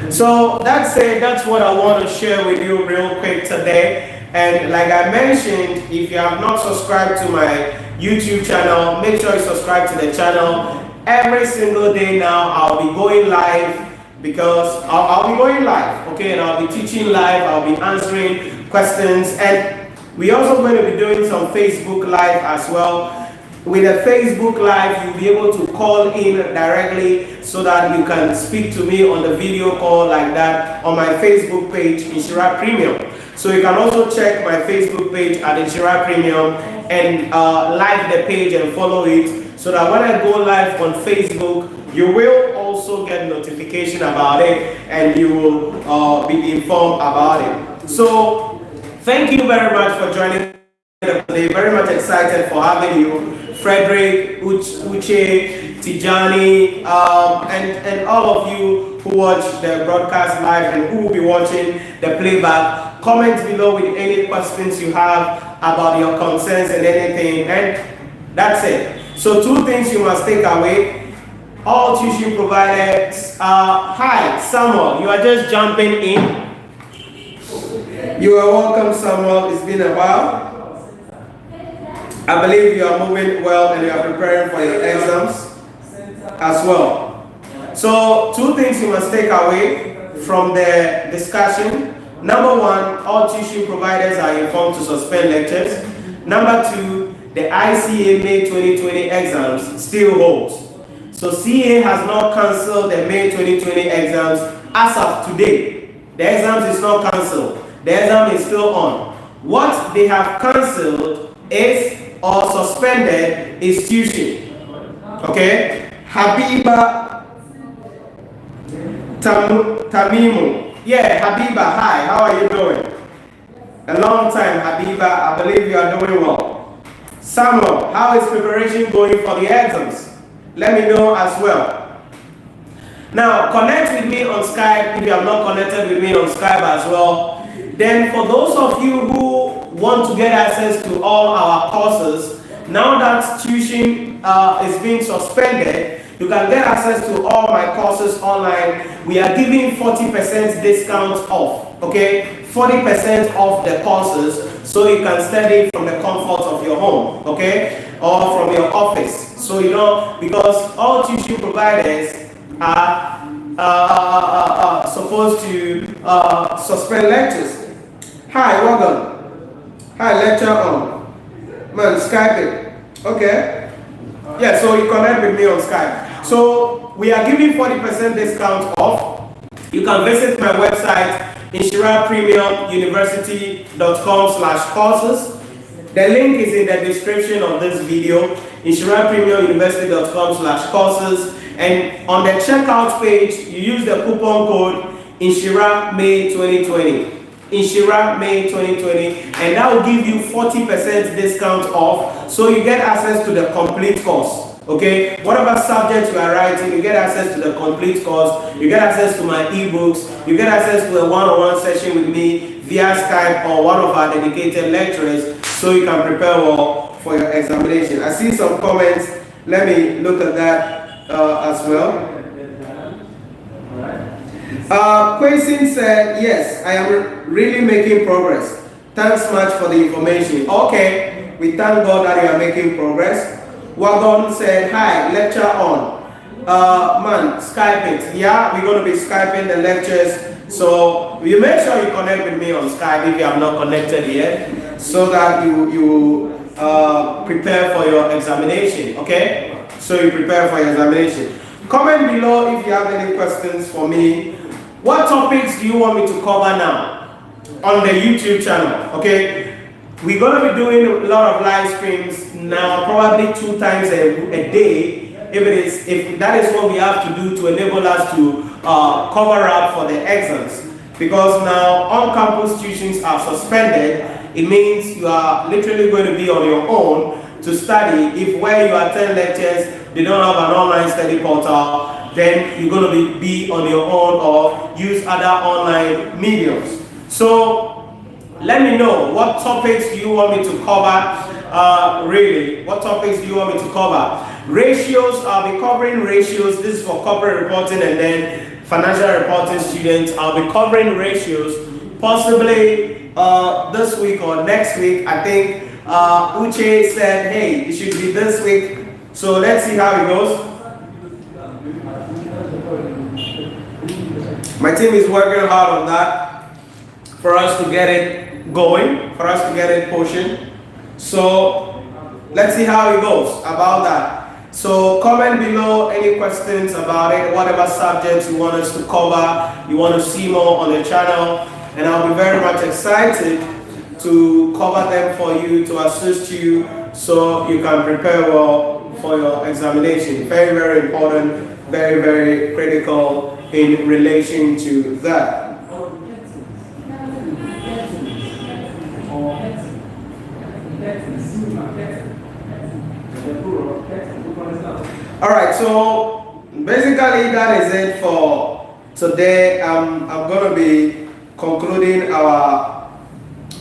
So that's it. That's what I want to share with you real quick today. And like I mentioned, if you have not subscribed to my YouTube channel, make sure you subscribe to the channel. Every single day now, I'll be going live, because I'll be going live, okay? And I'll be teaching live, I'll be answering questions, and we're also going to be doing some Facebook Live as well. With a Facebook Live, you'll be able to call in directly so that you can speak to me on the video call like that on my Facebook page, Nhyira Premium. So you can also check my Facebook page at Nhyira Premium and like the page and follow it, so that when I go live on Facebook, you will also get notification about it and you will be informed about it. So thank you very much for joining today. Very much excited for having you. Frederick, Uche, Tijani, and all of you who watch the broadcast live and who will be watching the playback. Comment below with any questions you have about your concerns and anything, and that's it. So two things you must take away: all tuition providers. Hi, Samuel, you are just jumping in. You are welcome, Samuel. It's been a while. I believe you are moving well and you are preparing for your exams as well. So, two things you must take away from the discussion. Number one, all tuition providers are informed to suspend lectures. Number two, the ICA May 2020 exams still holds. So CA has not cancelled the May 2020 exams as of today. The exams is not cancelled. The exam is still on. What they have cancelled is or suspended is tuition. Okay? Habiba Tamimu. Yeah, Habiba, hi, how are you doing? A long time, Habiba. I believe you are doing well. Samuel, how is preparation going for the exams? Let me know as well. Now, connect with me on Skype if you have not connected with me on Skype as well. Then for those of you who want to get access to all our courses, now that tuition is being suspended, you can get access to all my courses online. We are giving 40% discount off, okay? 40% off the courses, so you can study from the comfort of your home, okay? Or from your office. So you know, because all tuition providers are supposed to suspend lectures. Hi, welcome. Hi, lecture on. Man, Skype it. Okay. Yeah, so you connect with me on Skype. So we are giving 40% discount off. You can visit my website, Nhyira Premium University.com/courses. The link is in the description of this video, Nhyira Premium University.com/courses. And on the checkout page, you use the coupon code Nhyira May 2020. Nhyira May 2020, and that will give you 40% discount off, so you get access to the complete course. Okay, whatever subject you are writing, you get access to the complete course, you get access to my ebooks, you get access to a one-on-one session with me via Skype or one of our dedicated lecturers, so you can prepare well for your examination. I see some comments. Let me look at that as well. Quasin said, yes, I am really making progress. Thanks much for the information. Okay, we thank God that you are making progress. Wagon said, hi, lecture on. Man, Skype it. Yeah, we're going to be Skyping the lectures. So you make sure you connect with me on Skype if you have not connected yet, so that you prepare for your examination, okay? So you prepare for your examination. Comment below if you have any questions for me. What topics do you want me to cover now on the YouTube channel, okay? We're going to be doing a lot of live streams now, probably 2 times a day, if that is what we have to do to enable us to cover up for the exams. Because now on-campus tuitions are suspended, it means you are literally going to be on your own to study. If where you attend lectures, they don't have an online study portal, then you're going to be on your own or use other online mediums. So let me know, what topics do you want me to cover? Really, what topics do you want me to cover? Ratios, I'll be covering ratios. This is for corporate reporting and then financial reporting students. I'll be covering ratios possibly this week or next week. I think Uche said, hey, it should be this week. So let's see how it goes. My team is working hard on that for us to get it going, for us to get it pushing. So let's see how it goes about that. So comment below any questions about it, whatever subjects you want us to cover, you want to see more on the channel, and I'll be very much excited to cover them for you, to assist you so you can prepare well for your examination. Very, very important, very, very critical in relation to that. All right, so basically that is it for today. I'm going to be concluding our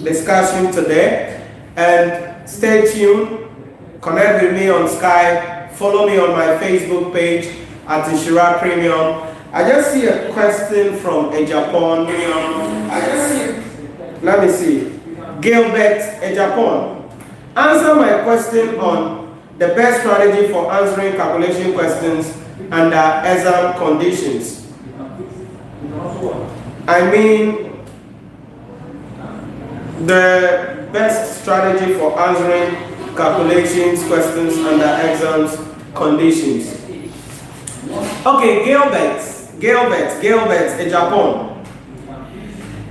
discussion today, and stay tuned. Connect with me on Skype, follow me on my Facebook page, at Nhyira Premium. I just see a question from a Japan. Let me see. Gilbert, a Japan. Answer my question on the best strategy for answering calculation questions under exam conditions. I mean, the best strategy for answering calculations questions under exams conditions. Okay, Gilbert, in Japan.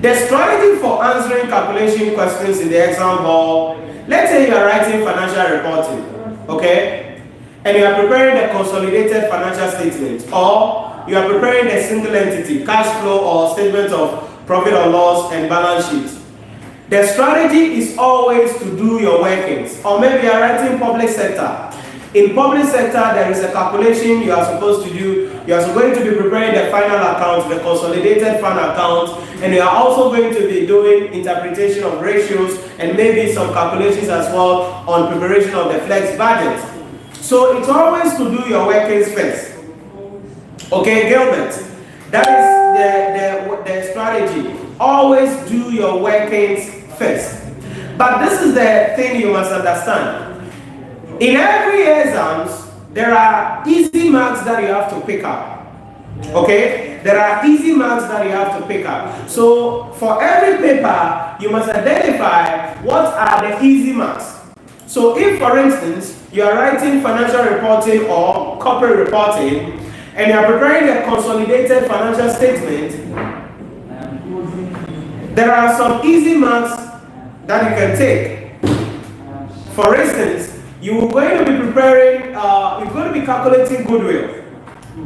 The strategy for answering calculation questions in the exam hall, let's say you are writing financial reporting, okay? And you are preparing the consolidated financial statement, or you are preparing a single entity, cash flow or statement of profit or loss and balance sheet. The strategy is always to do your workings. Or maybe you are writing public sector. In public sector, there is a calculation you are supposed to do. You are going to be preparing the final account, the consolidated fund account, and you are also going to be doing interpretation of ratios and maybe some calculations as well on preparation of the flex budget. So it's always to do your workings first. Okay, Gilbert, that is the strategy. Always do your workings first. But this is the thing you must understand. In every exams, there are easy marks that you have to pick up. Okay? There are easy marks that you have to pick up. So for every paper, you must identify what are the easy marks. So if, for instance, you are writing financial reporting or corporate reporting, and you are preparing a consolidated financial statement, there are some easy marks that you can take. For instance, you're going to be preparing, you're going to be calculating goodwill.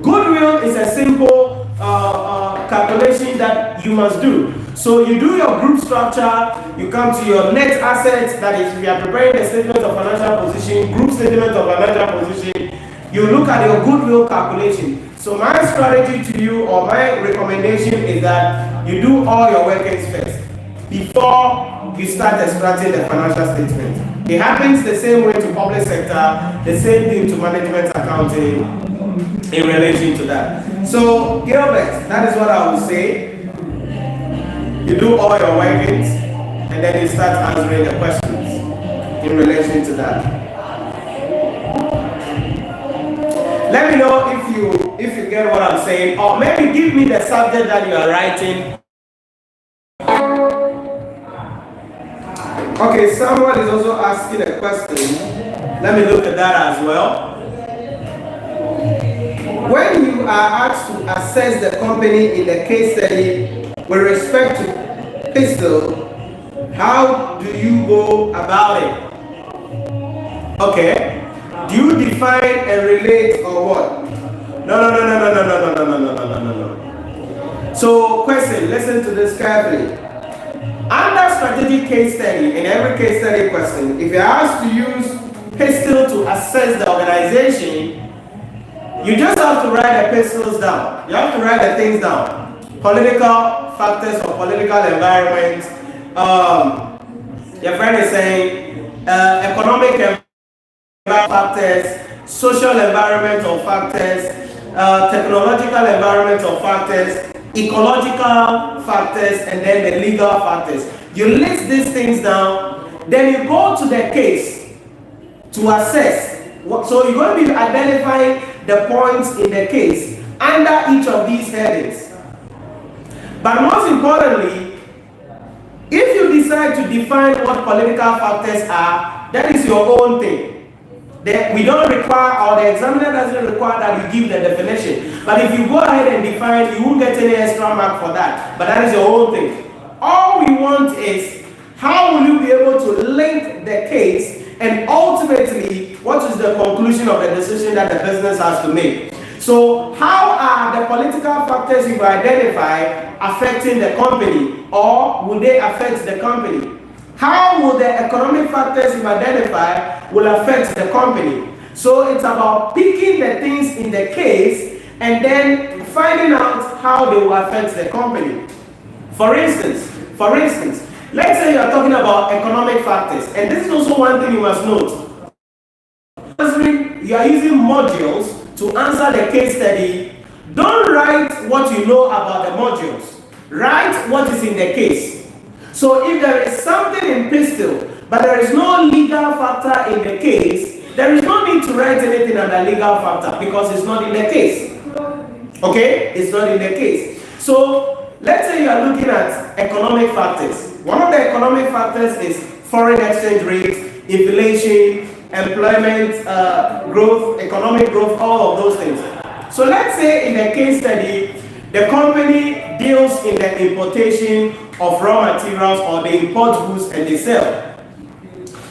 Goodwill is a simple calculation that you must do. So you do your group structure, you come to your net assets, that is, if you are preparing a statement of financial position, group statement of financial position, you look at your goodwill calculation. So my strategy to you, or my recommendation, is that you do all your workings first before you start extracting the financial statement. It happens the same way to public sector, the same thing to management accounting in relation to that. So Gilbert, that is what I would say. You do all your workings and then you start answering the questions in relation to that. Let me know if you get what I'm saying, or maybe give me the subject that you are writing. Okay, someone is also asking a question. Let me look at that as well. When you are asked to assess the company in the case study with respect to pistol, how do you go about it? Okay. Do you define and relate or what? No. So, question, listen to this carefully. Under strategic case study, in every case study question, if you're asked to use pistol to assess the organization, you just have to write the pistols down. You have to write the things down. Political factors or political environment. Your friend is saying economic factors, social environmental factors, technological environmental factors, ecological factors, and then the legal factors. You list these things down, then you go to the case to assess. So you're going to be identifying the points in the case under each of these headings. But most importantly, if you decide to define what political factors are, that is your own thing. We don't require, or the examiner doesn't require that you give the definition. But if you go ahead and define, you won't get any extra mark for that. But that is your own thing. All we want is, how will you be able to link the case, and ultimately, what is the conclusion of the decision that the business has to make? So, how are the political factors you identify affecting the company, or will they affect the company? How will the economic factors you identify will affect the company? So it's about picking the things in the case and then finding out how they will affect the company. For instance, let's say you are talking about economic factors, and this is also one thing you must note. You are using modules to answer the case study, don't write what you know about the modules. Write what is in the case. So if there is something in pistol, but there is no legal factor in the case, there is no need to write anything under legal factor because it's not in the case. Okay? It's not in the case. So let's say you are looking at economic factors. One of the economic factors is foreign exchange rates, inflation, employment, growth, economic growth, all of those things. So let's say in the case study, the company deals in the importation of raw materials, or they import goods and they sell.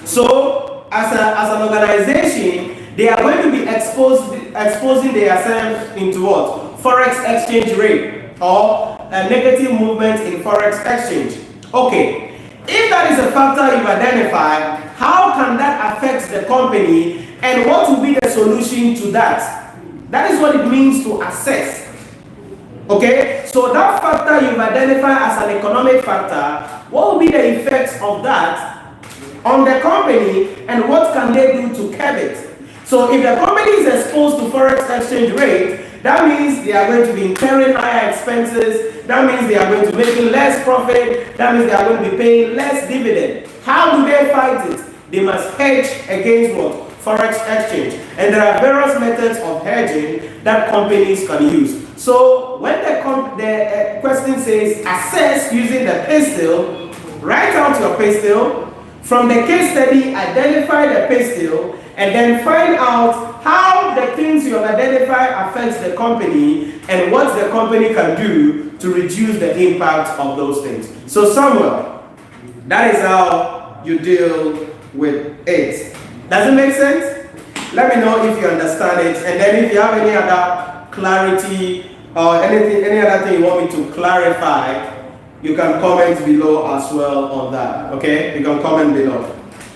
So as an organization, they are going to be exposing themselves into what? Forex exchange rate, or a negative movement in forex exchange. Okay, if that is a factor you've identified, how can that affect the company, and what will be the solution to that? That is what it means to assess. Okay, so that factor you've identified as an economic factor, what will be the effects of that on the company, and what can they do to curb it? So if the company is exposed to forex exchange rate, that means they are going to be incurring higher expenses. That means they are going to be making less profit. That means they are going to be paying less dividend. How do they fight it? They must hedge against what? Forex exchange. And there are various methods of hedging that companies can use. So when the question says assess using the pistol, write out your pistol. From the case study, identify the pistol, and then find out how the things you have identified affects the company and what the company can do to reduce the impact of those things. So Samuel, that is how you deal with it. Does it make sense? Let me know if you understand it, and then if you have any other clarity or any other thing you want me to clarify, you can comment below as well on that. Okay, you can comment below.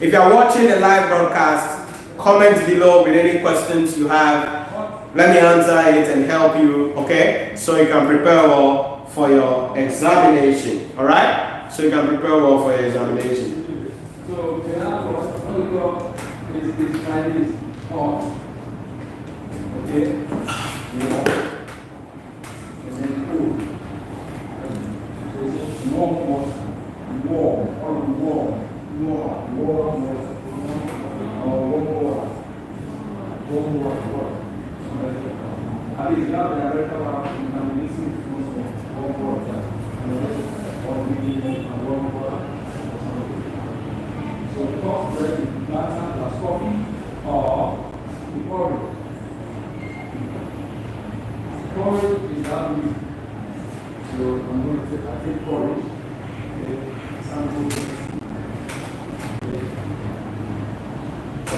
If you are watching the live broadcast, comment below with any questions you have. Let me answer it and help you. Okay, so you can prepare well for your examination. All right, so you can prepare well for your examination. So the output is Chinese on. Okay. And then cool.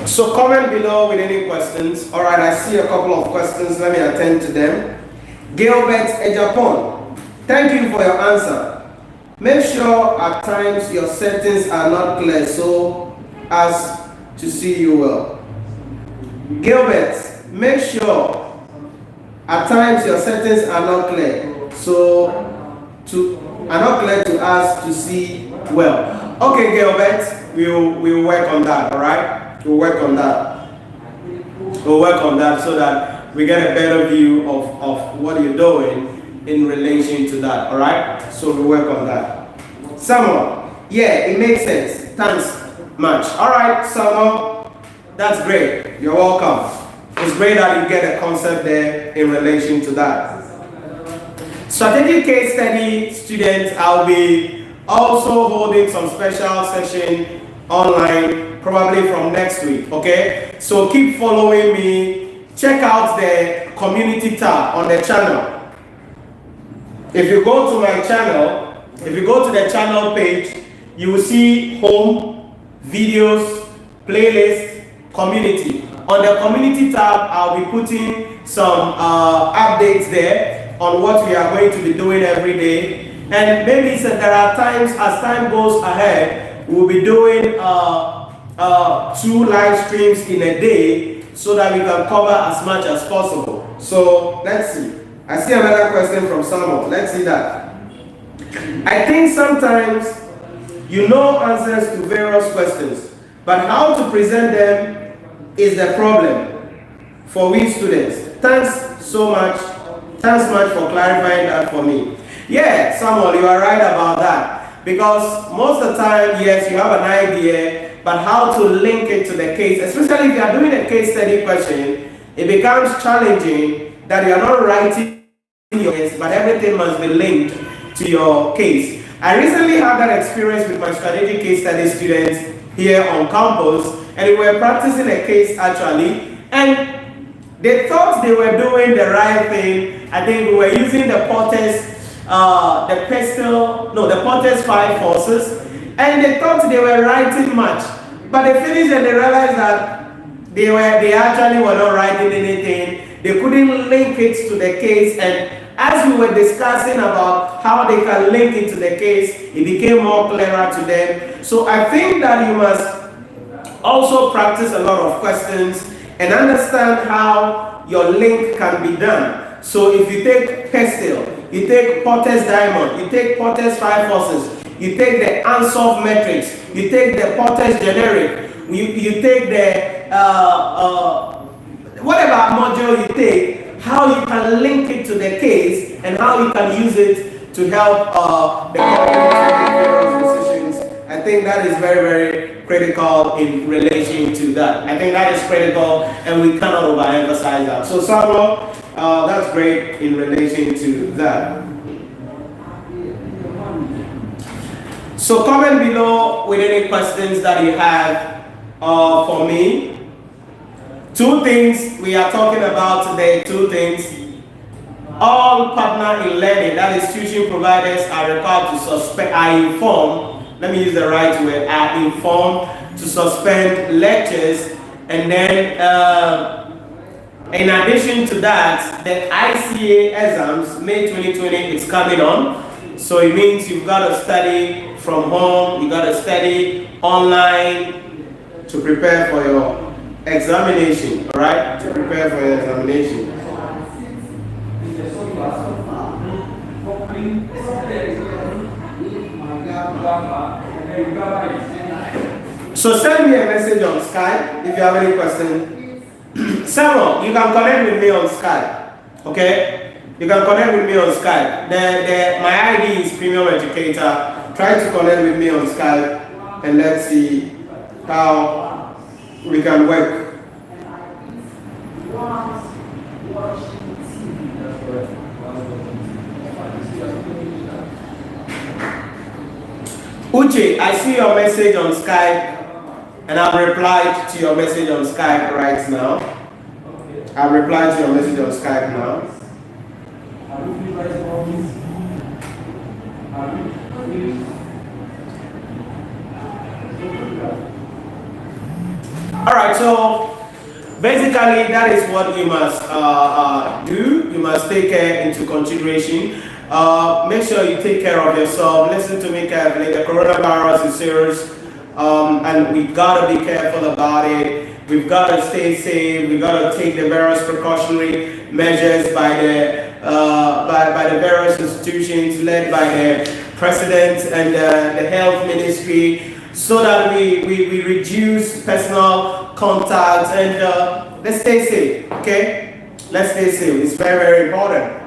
So comment below with any questions. All right, I see a couple of questions. Let me attend to them. Gilbert Ejapon, thank you for your answer. Make sure at times your settings are not clear so as to see you well. Gilbert, make sure at times your settings are not clear to us to see well. Okay, Gilbert, we'll work on that. All right. We'll work on that. We'll work on that so that we get a better view of what you're doing in relation to that. All right? So we'll work on that. Samuel, yeah, it makes sense. Thanks much. All right, Samuel, that's great. You're welcome. It's great that you get a concept there in relation to that. Strategic case study students, I'll be also holding some special session online probably from next week. Okay, so keep following me. Check out the community tab on the channel. If you go to my channel, if you go to the channel page, you will see home, videos, playlist, community. On the community tab, I'll be putting some updates there on what we are going to be doing every day. And maybe there are times, as time goes ahead, we'll be doing 2 live streams in a day so that we can cover as much as possible. So let's see. I see another question from someone. Let's see that. I think sometimes you know answers to various questions, but how to present them is the problem for we students. Thanks so much. Thanks much for clarifying that for me. Yeah, Samuel, you are right about that. Because most of the time, yes, you have an idea, but how to link it to the case, especially if you are doing a case study question, it becomes challenging that you are not writing your case, but everything must be linked to your case. I recently had that experience with my strategic case study students here on campus, and we were practicing a case actually, and they thought they were doing the right thing. I think we were using the Porter's Porter's 5 forces, and they thought they were writing much, but they finished and they realized that they actually were not writing anything. They couldn't link it to the case, and as we were discussing about how they can link it to the case, it became more clearer to them. So I think that you must also practice a lot of questions and understand how your link can be done. So if you take pestle, you take Porter's diamond, you take Porter's 5 forces, you take the unsolved metrics, you take the Porter's generic, you take the whatever module you take, how you can link it to the case and how you can use it to help the company to make various decisions. I think that is very, very critical in relation to that. I think that is critical, and we cannot overemphasize that. So Samuel, that's great in relation to that. So comment below with any questions that you have for me. 2 things we are talking about today, 2 things. All partner in learning, that is tuition providers, are required to inform, let me use the right word, are informed to suspend lectures. And then in addition to that, the ICAG exams, May 2020 is coming on. So it means you've got to study from home, you've got to study online to prepare for your examination, all right? To prepare for your examination. So send me a message on Skype if you have any question. Samuel, you can connect with me on Skype, okay? You can connect with me on Skype. My ID is Premium Educator. Try to connect with me on Skype and let's see how we can work. Uche, I see your message on Skype, and I've replied to your message on Skype right now. I've replied to your message on Skype now. All right, so basically that is what you must do. You must take care into consideration. Make sure you take care of yourself. Listen to me carefully. The coronavirus is serious, and we've got to be careful about it. We've got to stay safe. We've got to take the various precautionary measures by the various institutions led by the president and the health ministry, so that we reduce personal contact and let's stay safe, okay? Let's stay safe. It's very, very important.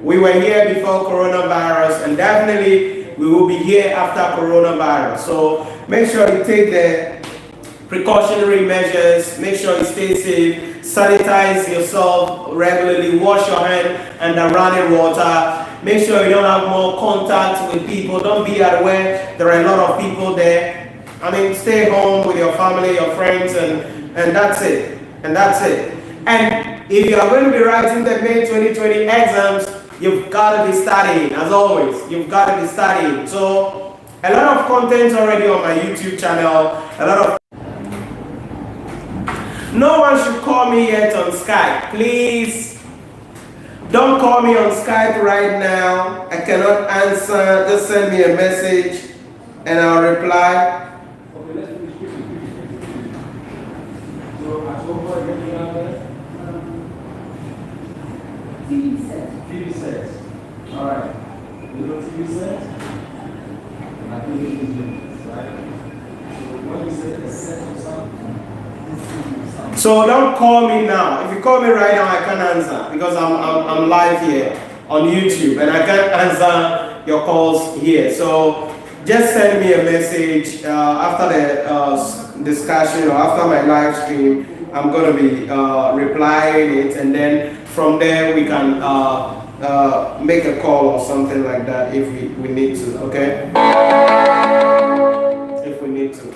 We were here before coronavirus, and definitely we will be here after coronavirus. So make sure you take the precautionary measures, make sure you stay safe, sanitize yourself regularly, wash your hand under running water, make sure you don't have more contact with people, don't be at where there are a lot of people there. I mean, stay home with your family, your friends, and that's it. And that's it. And if you are going to be writing the May 2020 exams, you've got to be studying, as always. You've got to be studying. So, a lot of content already on my YouTube channel. A lot of... No one should call me yet on Skype. Please, don't call me on Skype right now. I cannot answer. Just send me a message and I'll reply. TV sets. All right. Little TV sets. And I think it is right. So when you say a set of something, this is something. So don't call me now. If you call me right now, I can't answer because I'm live here on YouTube and I can't answer your calls here. So just send me a message after the discussion or after my live stream. I'm going to be replying it, and then from there we can make a call or something like that if we need to, okay? If we need to.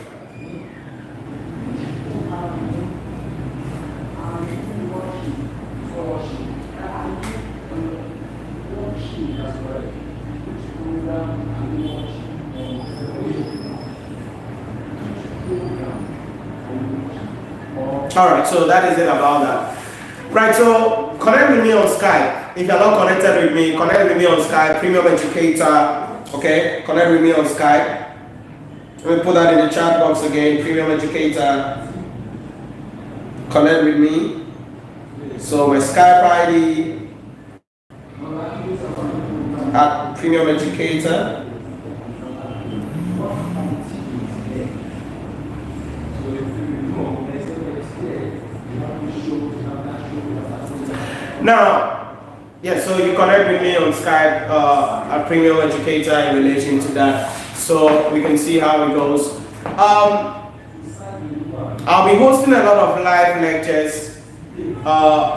All right, so that is it about that. Right, so connect with me on Skype. If you're not connected with me, connect with me on Skype, Premium Educator, okay? Connect with me on Skype. Let me put that in the chat box again, Premium Educator. Connect with me. So my Skype ID at Premium Educator. Now, yeah, so you connect with me on Skype at Premium Educator in relation to that, so we can see how it goes. I'll be hosting a lot of live lectures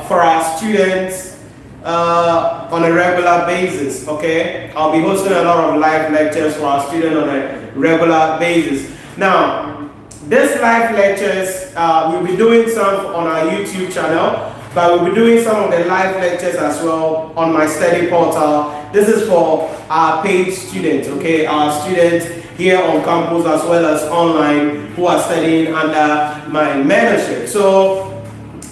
for our students on a regular basis, okay? I'll be hosting a lot of live lectures for our students on a regular basis. Now, these live lectures, we'll be doing some on our YouTube channel, but we'll be doing some of the live lectures as well on my study portal. This is for our paid students, okay? Our students here on campus as well as online who are studying under my mentorship. So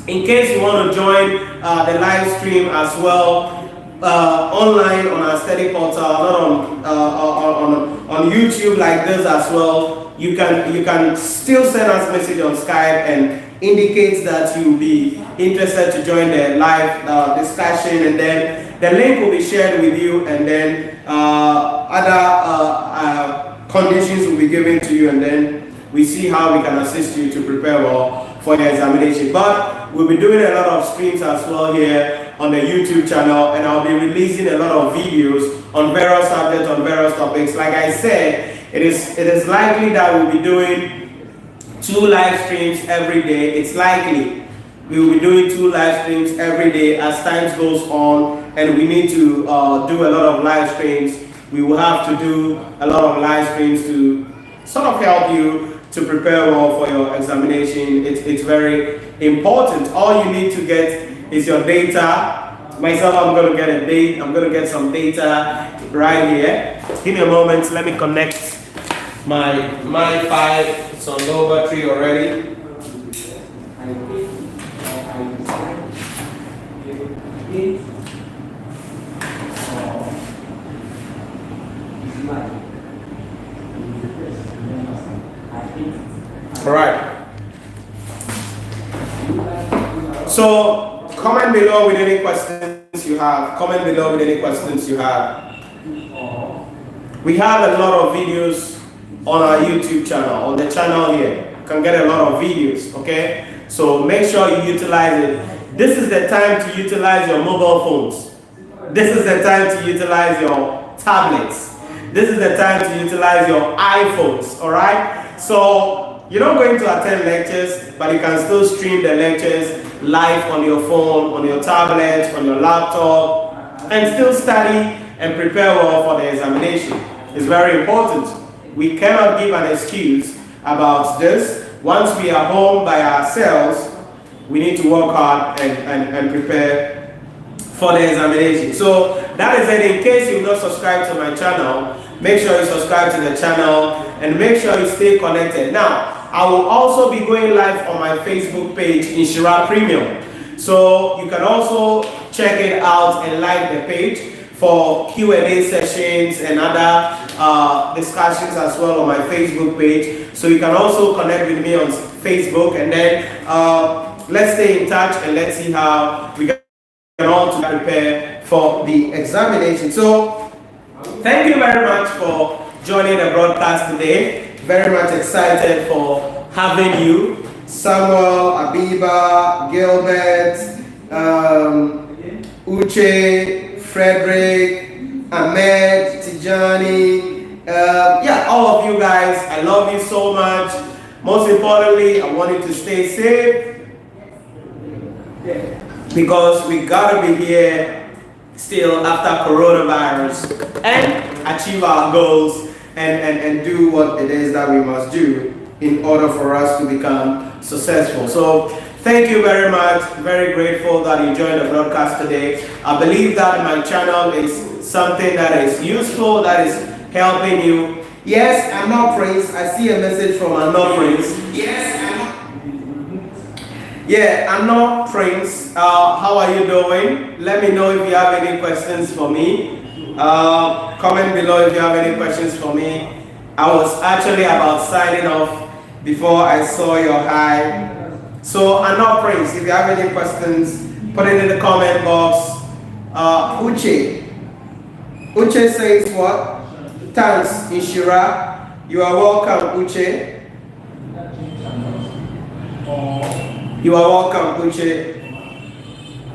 in case you want to join the live stream as well online on our study portal, not on YouTube like this as well, you can still send us a message on Skype and indicates that you will be interested to join the live discussion, and then the link will be shared with you, and then other conditions will be given to you, and then we see how we can assist you to prepare well for your examination. But we'll be doing a lot of streams as well here on the YouTube channel, and I'll be releasing a lot of videos on various subjects, on various topics. Like I said, it is likely that we'll be doing 2 live streams every day. It's likely we will be doing 2 live streams every day as time goes on, and we need to do a lot of live streams. We will have to do a lot of live streams to sort of help you to prepare well for your examination. It's very important. All you need to get is your data. Myself, I'm going to get a date. I'm going to get some data right here. Give me a moment. Let me connect my 5. It's on low battery already. All right. So comment below with any questions you have. Comment below with any questions you have. We have a lot of videos on our YouTube channel, on the channel here. You can get a lot of videos, okay? So make sure you utilize it. This is the time to utilize your mobile phones. This is the time to utilize your tablets. This is the time to utilize your iPhones, all right? So you're not going to attend lectures, but you can still stream the lectures live on your phone, on your tablet, on your laptop, and still study and prepare well for the examination. It's very important. We cannot give an excuse about this. Once we are home by ourselves, we need to work hard and prepare for the examination. So that is it. In case you've not subscribed to my channel, make sure you subscribe to the channel and make sure you stay connected. Now, I will also be going live on my Facebook page, Nhyira Premium. So you can also check it out and like the page for Q&A sessions and other discussions as well on my Facebook page. So you can also connect with me on Facebook, and then let's stay in touch and let's see how we can all prepare for the examination. So thank you very much for joining the broadcast today. Very much excited for having you Samuel, Abiba, Gilbert, Uche, Frederick, Ahmed, Tijani, yeah, all of you guys, I love you so much. Most importantly, I want you to stay safe because we gotta be here still after coronavirus and achieve our goals and do what it is that we must do in order for us to become successful. So thank you very much. Very grateful that you joined the broadcast today. I believe that my channel is something that is useful, that is helping you. Yes, I'm not Prince. I see a message from I'm not Prince. Yes, I'm not. Yeah, I'm not Prince. How are you doing? Let me know if you have any questions for me. Comment below if you have any questions for me. I was actually about signing off before I saw your hi. So I'm not Prince. If you have any questions, put it in the comment box. Uche says what? Thanks, Nhyira. You are welcome, Uche. You are welcome, Uche.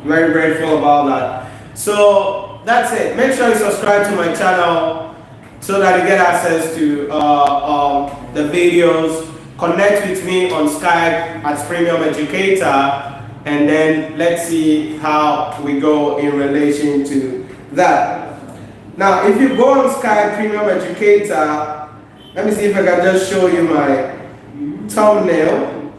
Very grateful about that. So that's it. Make sure you subscribe to my channel so that you get access to the videos. Connect with me on Skype at Premium Educator, and then let's see how we go in relation to that. Now, if you go on Skype Premium Educator, let me see if I can just show you my thumbnail.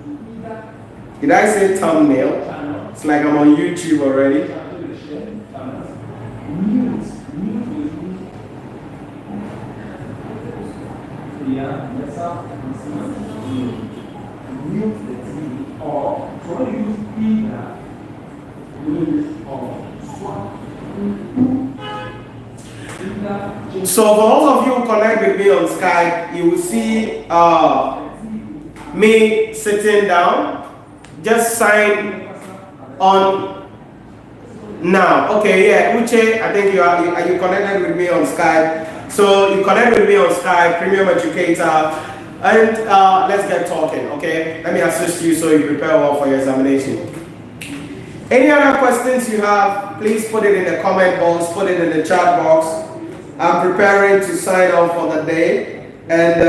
Did I say thumbnail? It's like I'm on YouTube already. So for all of you who connect with me on Skype, you will see me sitting down. Just sign on now. Okay, yeah, Uche, I think are you connected with me on Skype? So you connect with me on Skype, Premium Educator, and let's get talking, okay? Let me assist you so you prepare well for your examination. Any other questions you have, please put it in the comment box, put it in the chat box. I'm preparing to sign off for the day and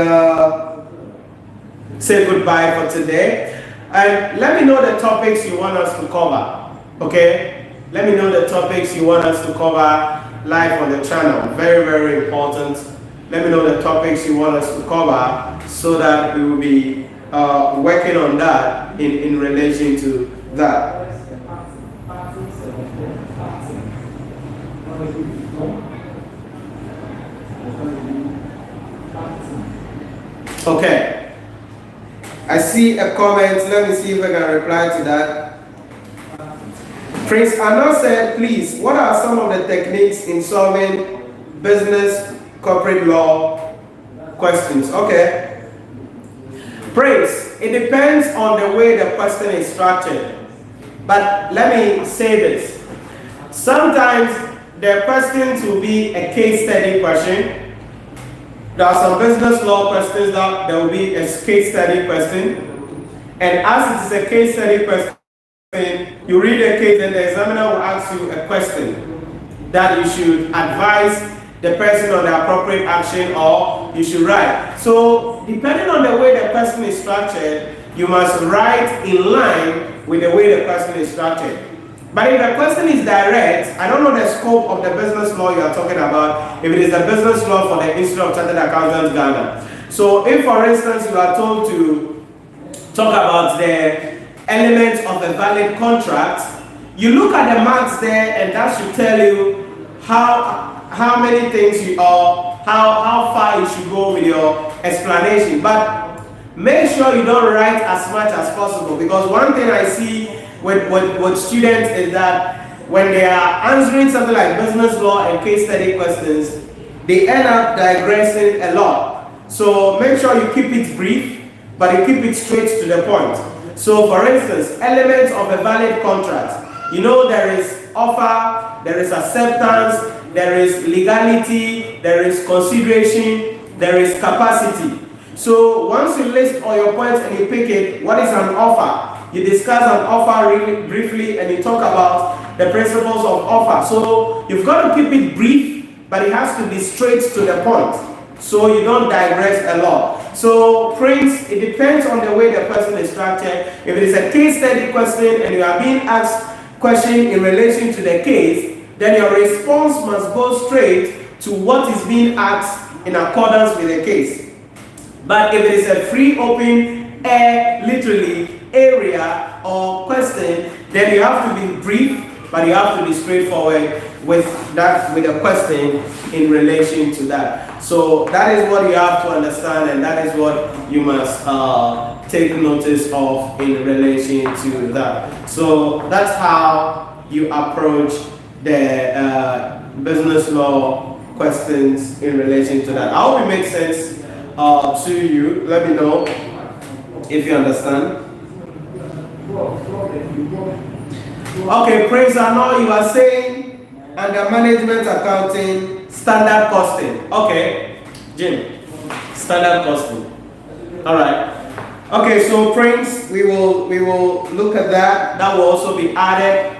say goodbye for today. And let me know the topics you want us to cover, okay? Let me know the topics you want us to cover live on the channel. Very, very important. Let me know the topics you want us to cover so that we will be working on that in relation to that. Okay. I see a comment. Let me see if I can reply to that. Prince Anna said, please, what are some of the techniques in solving business, corporate law questions? Okay. Prince, it depends on the way the question is structured. But let me say this. Sometimes the questions will be a case study question. There are some business law questions that there will be a case study question. And as it is a case study question, you read a case and the examiner will ask you a question that you should advise the person on the appropriate action or you should write. So depending on the way the question is structured, you must write in line with the way the question is structured. But if the question is direct, I don't know the scope of the business law you are talking about, if it is the business law for the Institute of Chartered Accountants Ghana. So if, for instance, you are told to talk about the elements of a valid contract, you look at the marks there and that should tell you how many things you are, how far you should go with your explanation. But make sure you don't write as much as possible, because one thing I see with students is that when they are answering something like business law and case study questions, they end up digressing a lot. So make sure you keep it brief, but you keep it straight to the point. So for instance, elements of a valid contract. You know, there is offer, there is acceptance, there is legality, there is consideration, there is capacity. So once you list all your points and you pick it, what is an offer? You discuss an offer really briefly and you talk about the principles of offer. So you've got to keep it brief, but it has to be straight to the point, so you don't digress a lot. So Prince, it depends on the way the person is structured. If it is a case study question and you are being asked question in relation to the case, then your response must go straight to what is being asked in accordance with the case. But if it is a free, open, air, literally, area or question, then you have to be brief, but you have to be straightforward with the question in relation to that. So that is what you have to understand, and that is what you must take notice of in relation to that. So that's how you approach the business law questions in relation to that. I hope it makes sense to you. Let me know if you understand. Okay, Prince, I know you are saying under management accounting, standard costing. Okay, Jim, standard costing. All right. Okay, so Prince, we will look at that. That will also be added.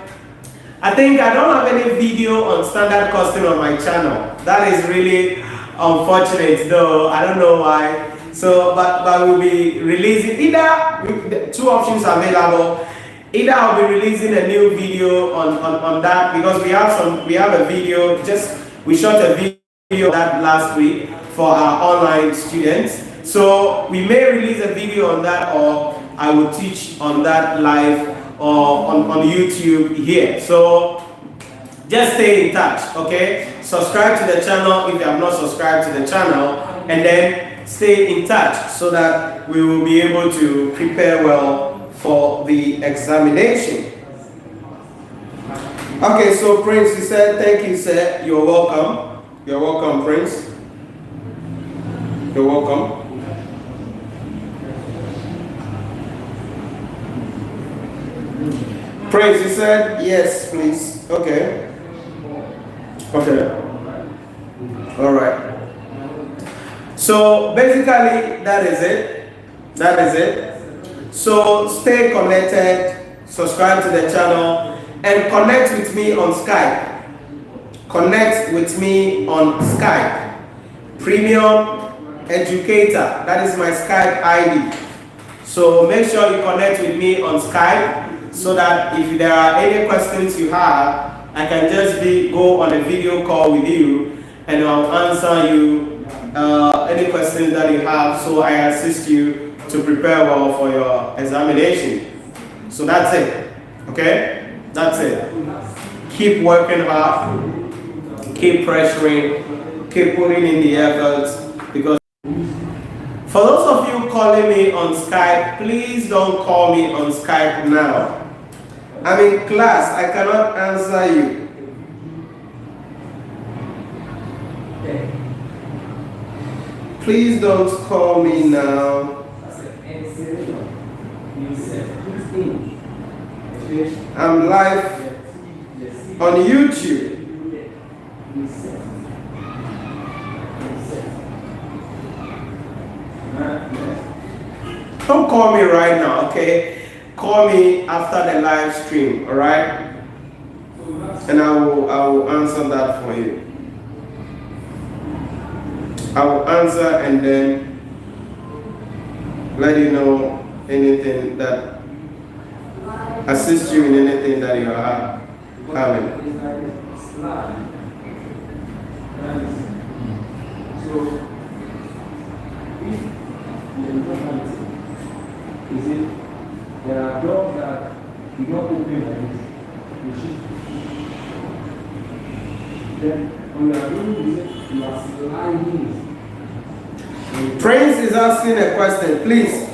I think I don't have any video on standard costing on my channel. That is really unfortunate, though. I don't know why. So, but we'll be releasing either two options available. Either I'll be releasing a new video on that, because we have a video. We shot a video of that last week for our online students. So we may release a video on that, or I will teach on that live or on YouTube here. So just stay in touch, okay? Subscribe to the channel if you have not subscribed to the channel, and then stay in touch so that we will be able to prepare well for the examination. Okay, so Prince, you said, thank you, sir. You're welcome. You're welcome, Prince. You're welcome. Prince, you said, yes, please. Okay. Okay. All right. So basically, that is it. That is it. So stay connected, subscribe to the channel, and connect with me on Skype. Connect with me on Skype. Premium Educator. That is my Skype ID. So make sure you connect with me on Skype, so that if there are any questions you have, I can just go on a video call with you, and I'll answer you any questions that you have, so I assist you to prepare well for your examination. So that's it. Okay? That's it. Keep working hard, keep pressuring, keep putting in the efforts, because for those of you calling me on Skype, please don't call me on Skype now. I'm in class, I cannot answer you. Please don't call me now. I'm live on YouTube. Don't call me right now, okay? Call me after the live stream, all right? And I will answer that for you. I will answer and then let you know anything that assist you in anything that you are having. There are doors that you don't open like this. Then when you are doing this, you are sliding. Prince is asking a question. Please,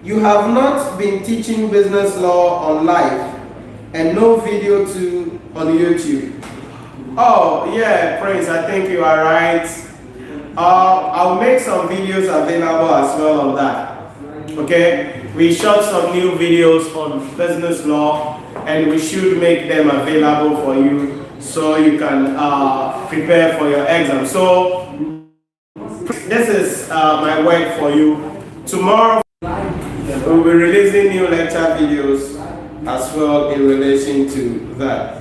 you have not been teaching business law on live and no video on YouTube. Oh, yeah, Prince, I think you are right. I'll make some videos available as well on that. Okay? We shot some new videos on business law, and we should make them available for you so you can prepare for your exam. So This is my work for you. Tomorrow we'll be releasing new lecture videos as well in relation to that.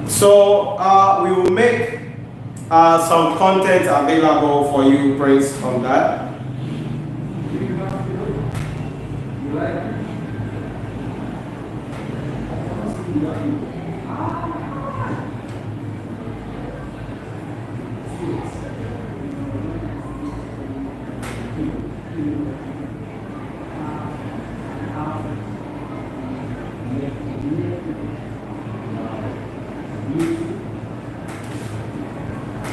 So we will make some content available for you, Prince, on that.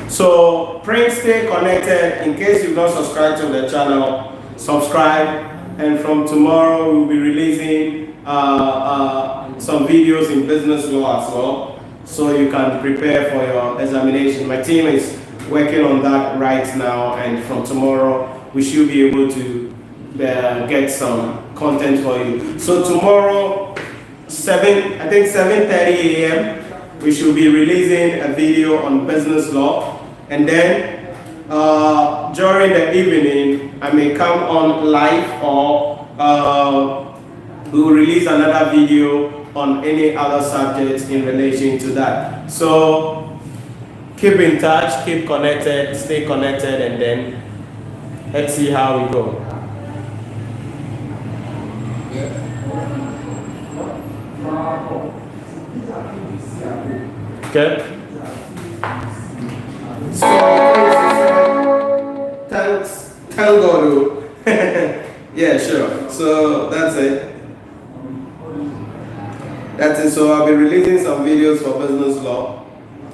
So, Prince, stay connected. In case you've not subscribed to the channel, subscribe. And from tomorrow, we'll be releasing some videos in business law as well, so you can prepare for your examination. My team is working on that right now, and from tomorrow, we should be able to get some content for you. So tomorrow, I think 7:30 a.m., we should be releasing a video on business law. And then during the evening, I may come on live, or we will release another video on any other subjects in relation to that. So keep in touch, keep connected, stay connected, and then let's see how we go. Okay. So, thank God. Yeah, sure. So that's it. That's it. So I'll be releasing some videos for business law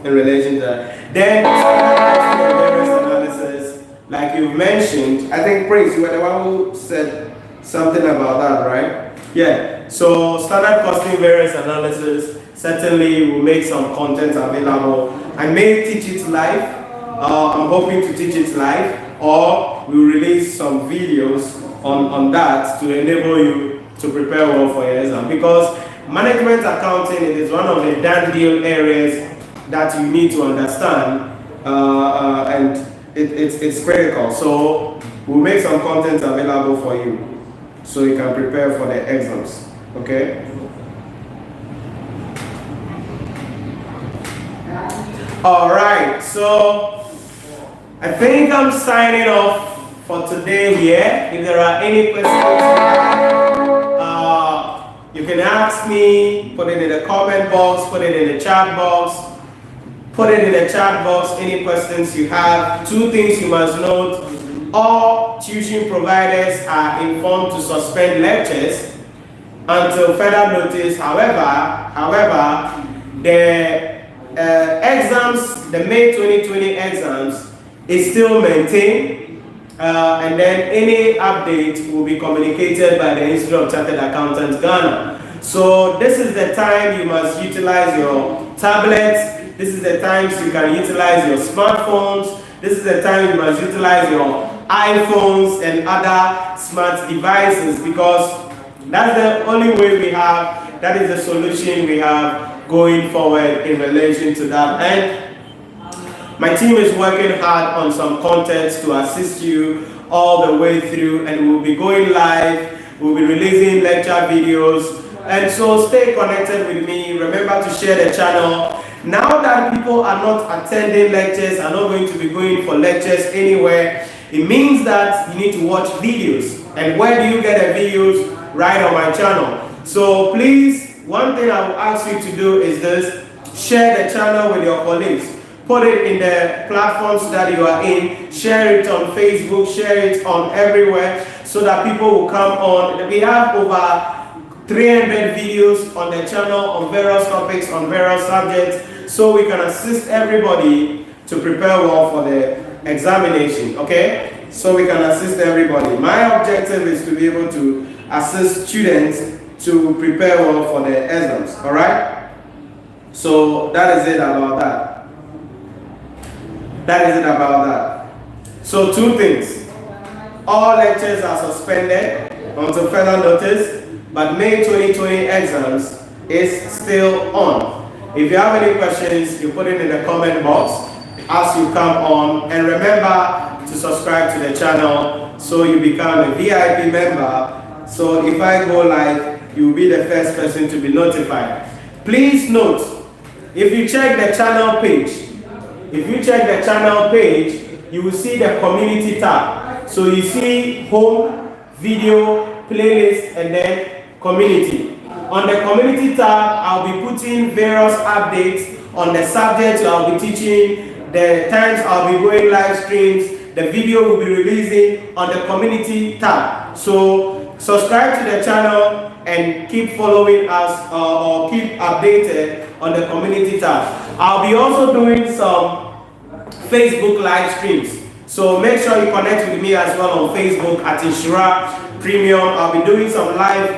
in relation to that. Then various analysis, like you mentioned. I think Prince, you were the one who said something about that, right? Yeah. So standard costing variance analysis. Certainly, we'll make some content available. I may teach it live. I'm hoping to teach it live, or we'll release some videos on that to enable you to prepare well for your exam. Because management accounting, it is one of the done deal areas that you need to understand, and it's critical. So we'll make some content available for you, so you can prepare for the exams. Okay. All right, so I think I'm signing off for today here. If there are any questions you can ask me, put it in the comment box, put it in the chat box, any questions you have. Two things you must note: all tuition providers are informed to suspend lectures until further notice. However, the exams, the May 2020 exams, is still maintained, and then any update will be communicated by the Institute of Chartered Accountants Ghana. So this is the time you must utilize your tablets. This is the times you can utilize your smartphones. This is the time you must utilize your iPhones and other smart devices, because that's the only way we have, that is the solution we have going forward in relation to that. And my team is working hard on some content to assist you all the way through, and we'll be going live, we'll be releasing lecture videos, and so stay connected with me. Remember to share the channel. Now that people are not attending lectures, are not going to be going for lectures anywhere, it means that you need to watch videos. And where do you get the videos? Right on my channel. So please, one thing I will ask you to do is this: share the channel with your colleagues. Put it in the platforms that you are in. Share it on Facebook, share it on everywhere, so that people will come on. We have over 300 videos on the channel on various topics, on various subjects, so we can assist everybody to prepare well for the examination, okay? So we can assist everybody. My objective is to be able to assist students to prepare well for the exams, all right? So that is it about that. That is it about that. So 2 things. All lectures are suspended until further notice, but May 2020 exams is still on. If you have any questions, you put it in the comment box as you come on, and remember to subscribe to the channel so you become a VIP member. So if I go live, you will be the first person to be notified. Please note, if you check the channel page, you will see the community tab. So you see home, video, playlist, and then community. On the community tab, I'll be putting various updates on the subjects I'll be teaching, the times I'll be going live streams, the video will be releasing on the community tab. So subscribe to the channel and keep following us or keep updated on the community tab. I'll be also doing some Facebook live streams. So make sure you connect with me as well on Facebook at Nhyira Premium. I'll be doing some live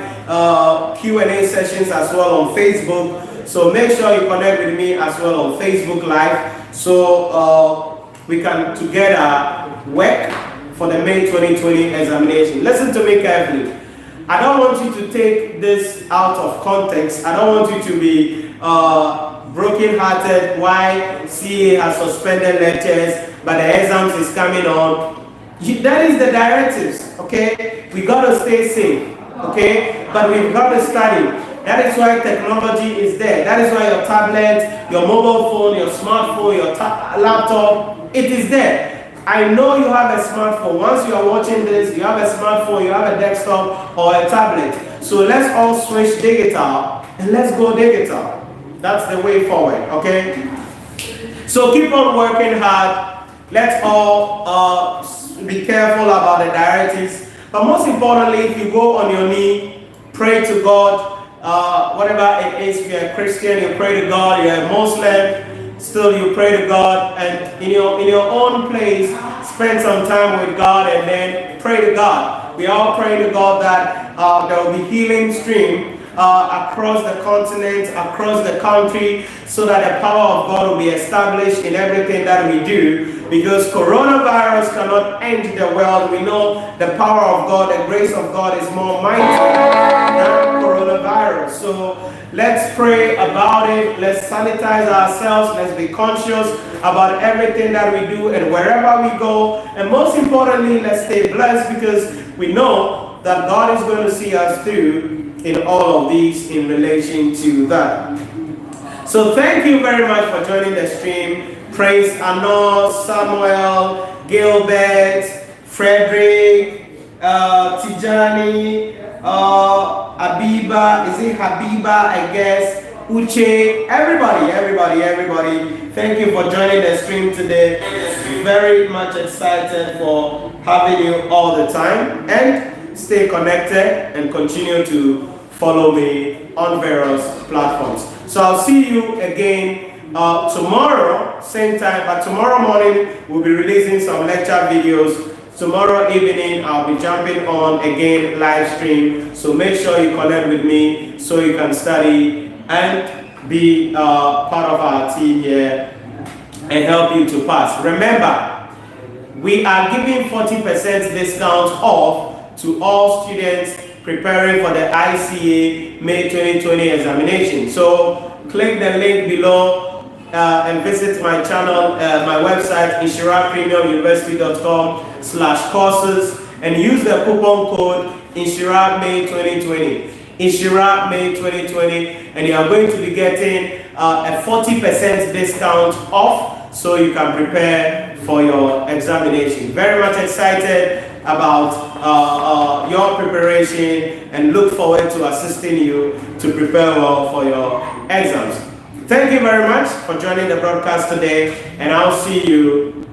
Q&A sessions as well on Facebook. So make sure you connect with me as well on Facebook Live, so we can together work for the May 2020 examination. Listen to me carefully. I don't want you to take this out of context. I don't want you to be broken-hearted why CA has suspended lectures, but the exams is coming on. That is the directives, okay? We got to stay safe, okay? But we've got to study. That is why technology is there. That is why your tablet, your mobile phone, your smartphone, your laptop, it is there. I know you have a smartphone. Once you are watching this, you have a smartphone, you have a desktop or a tablet. So let's all switch digital and let's go digital. That's the way forward, okay? So keep on working hard. Let's all be careful about the directives. But most importantly, if you go on your knee, pray to God. Whatever it is, if you're a Christian, you pray to God. You're a Muslim, still you pray to God. And in your own place, spend some time with God and then pray to God. We all pray to God that there will be healing stream across the continent, across the country, so that the power of God will be established in everything that we do. Because coronavirus cannot end the world. We know the power of God, the grace of God is more mighty than coronavirus. So let's pray about it. Let's sanitize ourselves. Let's be conscious about everything that we do and wherever we go. And most importantly, let's stay blessed, because we know that God is going to see us through in all of these in relation to that. So thank you very much for joining the stream. Praise Anor, Samuel, Gilbert, Frederick, Tijani, Abiba, is it Habiba, I guess, Uche, everybody. Thank you for joining the stream today. Very much excited for having you all the time. And stay connected and continue to follow me on various platforms. So I'll see you again tomorrow, same time, but tomorrow morning we'll be releasing some lecture videos. Tomorrow evening I'll be jumping on again live stream. So make sure you connect with me so you can study and be part of our team here and help you to pass. Remember, we are giving 40% discount off to all students preparing for the ICA May 2020 examination. So click the link below and visit my channel, my website, nhyirapremiumuniversity.com/courses, and use the coupon code Nhyira May 2020. Nhyira May 2020, and you are going to be getting a 40% discount off, so you can prepare for your examination. Very much excited about your preparation and look forward to assisting you to prepare well for your exams. Thank you very much for joining the broadcast today, and I'll see you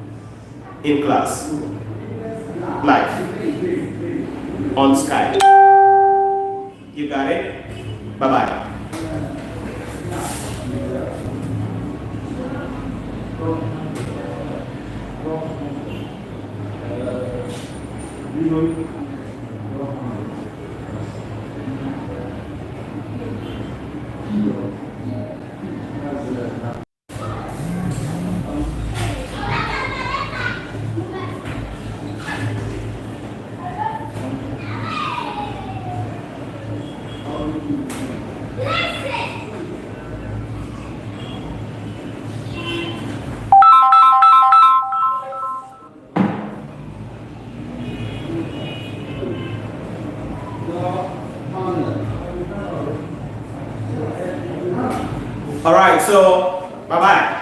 in class, live, on Skype. You got it? Bye-bye. All right, so bye-bye.